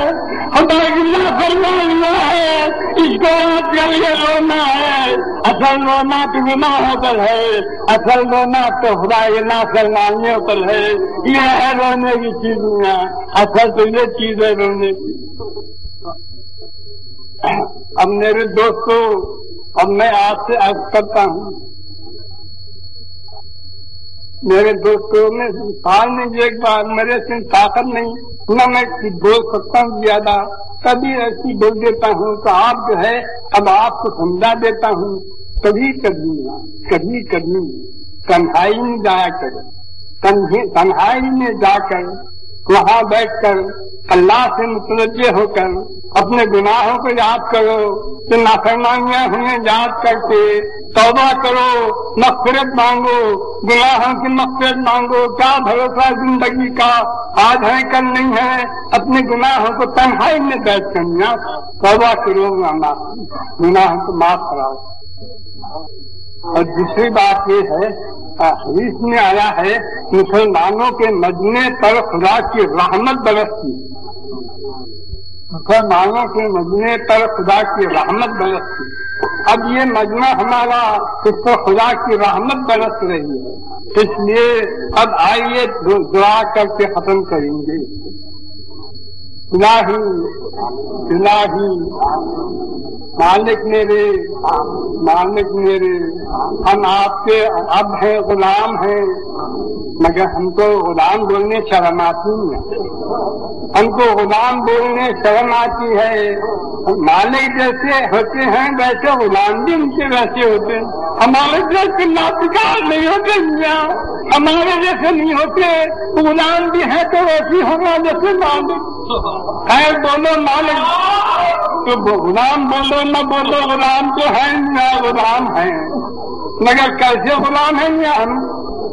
خدا کی نافرمانی ہے، اس کو آپ کے لیے رونا ہے، اصل رونا تو گناہوں پر ہے، اصل رونا تو خدا کی نافرمانیوں پر ہے، یہ ہے رونے کی چیز میاں، اصل تو یہ چیز ہے رونے کی۔ اب میرے دوستو اب میں آپ سے عرض کرتا ہوں میرے دوستوں میں سال میں ایک بار میرے سے طاقت نہیں نہ میں بول سکتا ہوں زیادہ، کبھی ایسی بول دیتا ہوں تو آپ جو ہے اب آپ کو سمجھا دیتا ہوں. کبھی کبھی تنہائی میں جایا کرو، تنہائی میں جا کر وہاں بیٹھ کر اللہ سے متوجہ ہو کر اپنے گناہوں کو یاد کرو کہ نافرمانیاں ہمیں یاد کر کے توبہ کرو، مغفرت مانگو، گناہوں کی مغفرت مانگو. کیا بھروسہ زندگی کا، آج ہے کل نہیں ہے. اپنے گناہوں کو تنہائی میں بیٹھ کر توبہ کرو، گناہوں کو معاف کراؤ. اور دوسری بات یہ ہے، حدیث میں آیا ہے مسلمانوں کے مجمع پر خدا کی رحمت برستی، مسلمانوں کے مجمع پر خدا کی رحمت برستی. اب یہ مجمع ہمارا اس پر خدا کی رحمت برس رہی ہے، اس لیے اب آئیے دعا کر کے ختم کریں گے. الہی مالک میرے ہم آپ کے اب ہیں، غلام ہیں، مگر ہم کو غلام بولنے شرم آتی ہے، ہم کو غلام بولنے شرم آتی ہے. مالک جیسے ہوتے ہیں ویسے غلام بھی ان کے ویسے ہوتے ہیں. ہمارے جیسے ناپکار نہیں ہوتے، ہمارے جیسے نہیں ہوتے. غلام بھی ہیں تو ویسے ہونا جیسے مالک. خیر بولو مالک تو غلام بولو، نہ بولو غلام تو ہے نہ غلام ہیں، مگر کیسے غلام ہیں یا ہم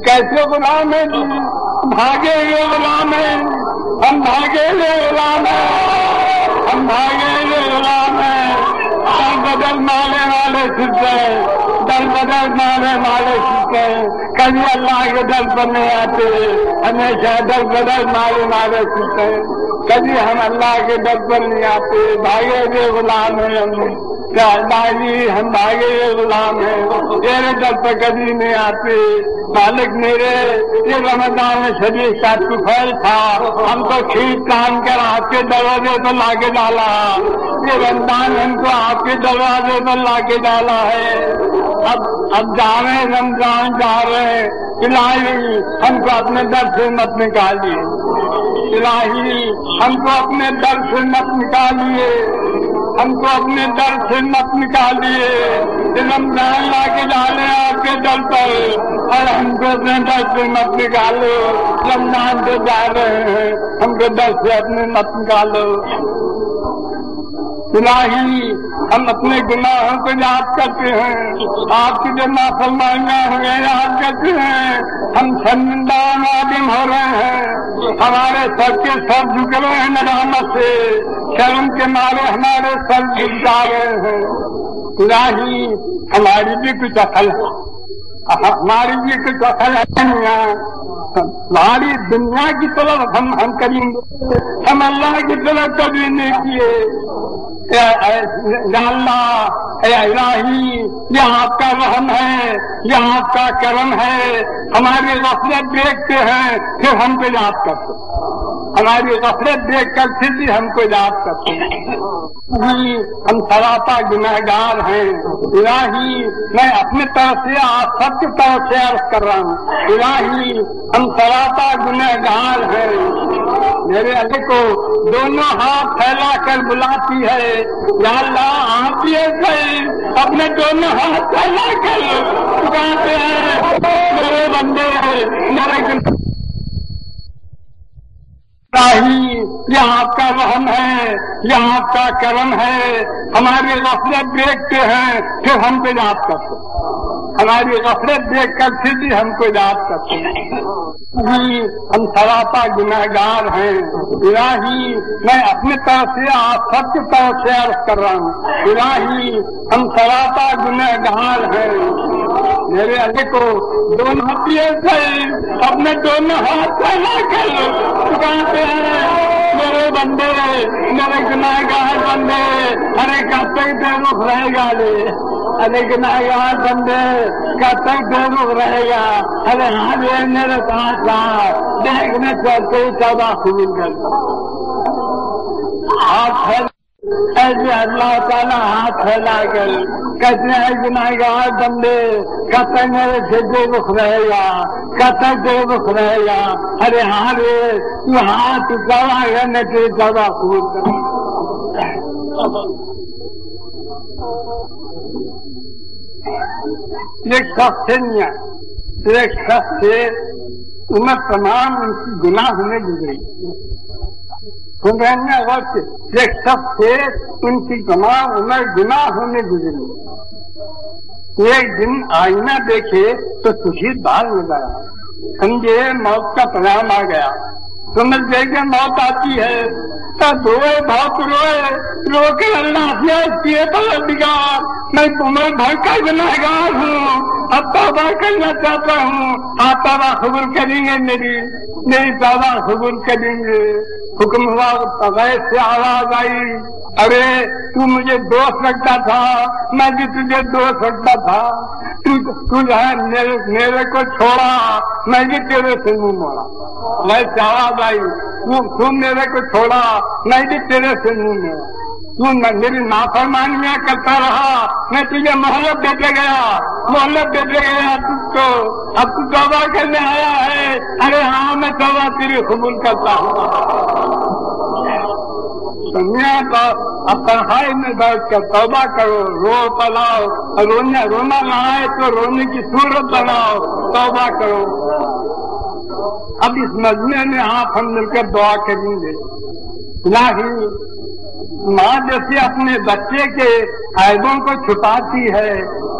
کیسے غلام ہیں جی؟ بھاگے ہوئے غلام ہیں، ہم بھاگے ہوئے غلام ہیں، ہم بھاگے ہوئے غلام ہیں. دل بدل مالے والے سکے، دل بدل مالے والے سکے، کبھی اللہ کے دل پر نہیں آتے، ہمیشہ دل بدل مالے والے سکے. کبھی ہم اللہ کے در پر نہیں آتے، بھاگے ہوئے غلام ہیں ہم. کیا اللہ جی ہم بھاگے ہوئے غلام ہیں، تیرے در پر کبھی نہیں آتے. مالک میرے یہ رمضان شریف کا طوفان تھا، ہم کو کھینچ تان کر آپ کے دروازے پر لا کے ڈالا. یہ رمضان ہم کو آپ کے دروازے پر لا کے ڈالا ہے. اب جا رہے رمضان جا رہے، الہی ہم کو اپنے در سے مت نکالیے، الہی ہم کو اپنے در سے مت نکالیے، ہم کو اپنے در سے مت نکالیے. رمضان لا کے ڈالے آپ کے در پر اور ہم کو اپنے در سے مت نکالو. رمضان سے جا رہے ہیں، ہم کو در سے اپنے مت نکالو. الہی ہم اپنے گناہوں کو یاد کرتے ہیں، آپ کی جو نافرمانیاں ہمیں یاد کرتے ہیں. ہم شرمندہ نادم ہو رہے ہیں، ہمارے سر کے سر جھک رہے ہیں ندامت سے، شرم کے مارے ہمارے سر جھک جا رہے ہیں. الہی ہماری بھی کچھ عقل ہے، ہماری بھی کچھ عقل ہے. ہماری دنیا کی طرف ہم کریں گے، ہم اللہ کی طرف کبھی نہیں کیے. یا اللہ اے الہی یہ آپ کا رحم ہے، یہ آپ کا کرم ہے. ہماری غفلت دیکھتے ہیں پھر ہم کو یاد کرتے، ہماری غفلت دیکھ کر پھر بھی ہم کو یاد کرتے ہیں. ہم سراپا گنہگار ہیں. الہی میں اپنی طرف سے آپ سب کی طرف سے عرض کر رہا ہوں، الہی ہم سراپا گنہگار ہیں. میرے علی کو دونوں ہاتھ پھیلا کر بلاتی ہے، یا اللہ آپ بھی ایسے اپنے دونوں ہاتھ پھیلا کر پکارتے ہیں، میرے بندے میرے یہ آپ کا رحم ہے، یہ آپ کا کرم ہے. ہماری غفلت دیکھتے ہیں پھر ہم کو یاد کرتے، ہماری غفلت دیکھ کر پھر بھی ہم کو یاد کرتے ہیں. ہم سراپا گنہگار ہیں. الہی میں اپنی طرف سے آپ سب کی طرف سے عرض کر رہا ہوں، الہی ہم سراپا گنہگار ہیں. میرے علی کو دونوں ہاتھ سے اپنے دونوں ہاتھ پھیلا کر پکارتے ہیں، میرے بندے میرے گنہگار بندے. ارے کب تک دے رخ رہے گا لے، ارے گنہگار بندے کب تک دے رخ رہے گا. ارے ہاں میرے پاس آ، دیکھنے چلتے توبہ قبول کر. آپ ایسے اللہ تعالیٰ ہاتھ پھیلا کر کہتے ہیں گناہگار بندے کب تک میرے سے بے رخ رہے گا، کب تک بے رخ رہے گا؟ ارے ہاں رے تو ہاتھ توبہ کرنے کے توبہ قبول کر۔ ایک شخص سے ایک شخص سے عمر تمام ان کی گناہ میں گزری، ایک شخص سے ان کی تمام عمر گناہ میں گزری۔ ایک دن آئینہ دیکھے تو سفید بال نظر آیا، سمجھے موت کا پیغام آ گیا، سمجھ گئے کہ موت آتی ہے۔ تب روئے، بہت روئے، رو کے اللہ سے کیے پروردگار میں عمر بھر کا گنہگار ہوں، اب توبہ کرنا چاہتا ہوں، آپ توبہ قبول کریں گے؟ میری توبہ قبول کریں گے۔ حکم ہوا، غیب سے آواز آئی، ارے تو مجھے دوست رکھتا تھا، میں بھی تجھے دوست رکھتا تھا، تو جو ہے میرے کو چھوڑا، میں بھی تیرے سے منہ موڑا۔ غیب سے آواز آئی، تو میرے کو چھوڑا، میں بھی تیرے سے منہ موڑا، تو میری نافرمانیاں کرتا رہا، میں تجھے مہلت دیتے گیا تجھ کو، اب تو توبہ کرنے آیا ہے، ارے ہاں میں توبہ تیری قبول کرتا ہوں۔ دنیا کا اب تنہائی میں بیٹھ کر توبہ کرو، رو پلاؤ، رونا نہ آئے تو رونے کی صورت بناؤ، توبہ کرو۔ اب اس مجمع میں آپ ہم مل کر دعا کریں گے۔ الہی، ماں جیسے اپنے بچے کے عیبوں کو چھپاتی ہے،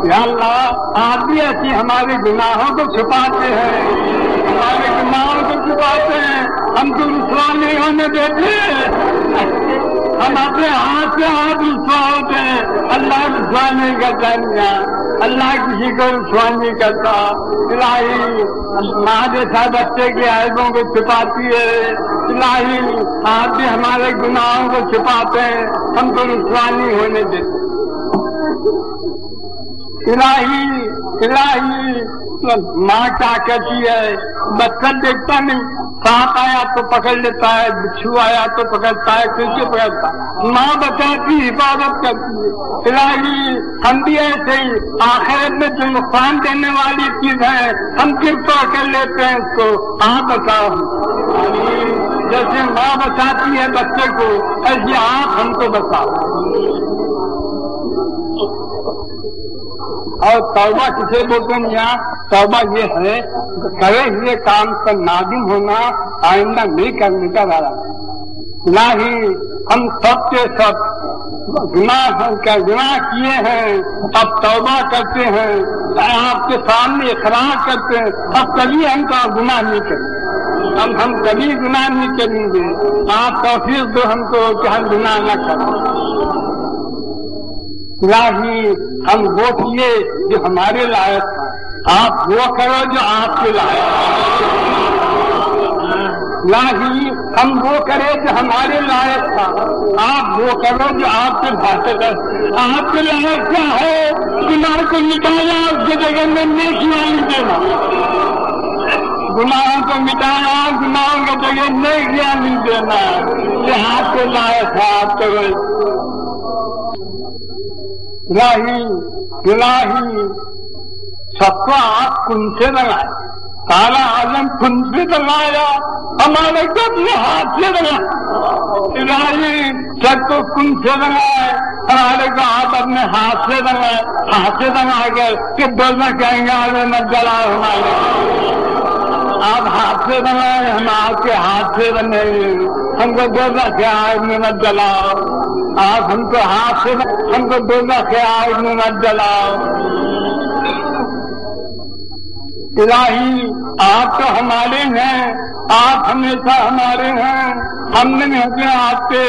یا اللہ آپ بھی ایسی ہمارے گناہوں کو چھپاتے ہیں، ہمارے گناہوں کو چھپاتے ہیں، ہم کو رسوا نہیں ہونے دیتے، ہم اپنے ہاتھ سے ہاتھ رسوا ہوتے ہیں، اللہ رسوا نہیں کرتا، اللہ کسی کو رسوا نہیں کرتا۔ الہی، ماں جیسا بچے کے عیبوں کو چھپاتی ہے، الہی آپ بھی ہمارے گناہوں کو چھپاتے ہیں، ہم کو رسوا نہیں ہونے دیتے۔ الہی ماں کیا کہتی ہے، بچہ دیکھتا نہیں، سانپ آیا تو پکڑ لیتا ہے، بچھو آیا تو پکڑتا ہے، کیسے پکڑتا ہے؟ ماں بچاتی، حفاظت کرتی ہے۔ الہی ہم بھی ایسے ہی آخرت میں جو نقصان دینے والی چیز ہے ہم پھر پکڑ لیتے ہیں اس کو، آپ بچاؤ۔ جیسے ماں بچاتی ہے بچے کو، ایسے آپ ہم کو بچاؤ۔ اور توبہ کسے بولتے ہیں یہاں؟ توبہ یہ ہے کرے ہوئے کام پر نادم ہونا، آئندہ نہیں کرنے کا ارادہ۔ الہی ہم سب کے سب گناہ کیے ہیں، اب توبہ کرتے ہیں، آپ کے سامنے اقرار کرتے ہیں، اب کبھی ہم کا گناہ نہیں کریں، ہم کبھی گناہ نہیں کریں گے، آپ توفیق دو ہم کو کہ ہم گناہ نہ کریں۔ الہی ہم وہ کیے جو ہمارے لائق تھا، آپ وہ کرو جو آپ کے لائق۔ الہی ہم وہ کرے جو ہمارے لائق تھا، آپ وہ کرو جو آپ کے بھاشے کر۔ آپ کے لائق کیا ہے؟ گناہ کو مٹایا، اس کی جگہ میں نیکیاں نہیں دینا، گناہوں کو مٹایا، گناہوں کی جگہ نیکیاں نہیں دینا، یہ آپ کے لائق ہے، آپ کرو۔ الہی سب کو آپ کن سے بنائے، سارا عالم کن سے بنایا، ہمارے کو اپنے ہاتھ سے بنائے۔ الہی سب کو کن سے بنائے، ہمارے کو آپ اپنے ہاتھ سے بنائے، ہاتھ سے بنا کر کہ بولنا کہیں گے آگے مت جلاؤ ہمارے، آپ ہاتھ سے بنائے، ہم آپ کے ہاتھ سے بنے، ہم کو بولنا کہ آگ میں مت جلاؤ، آپ ہم کو ہاتھ سے ہم کو بولنا کہ آگ میں مت جلاؤ۔ الہی آپ تو ہمارے ہیں، آپ ہمیشہ ہمارے ہیں، ہم نہیں ہوتے آپ کے،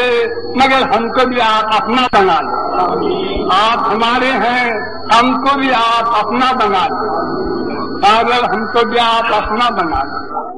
مگر ہم کو بھی آپ اپنا بنا لیں، آپ ہمارے ہیں، ہم کو بھی آپ اپنا بنا لیں، اگر ہم کو بھی آپ اپنا بنا لیں۔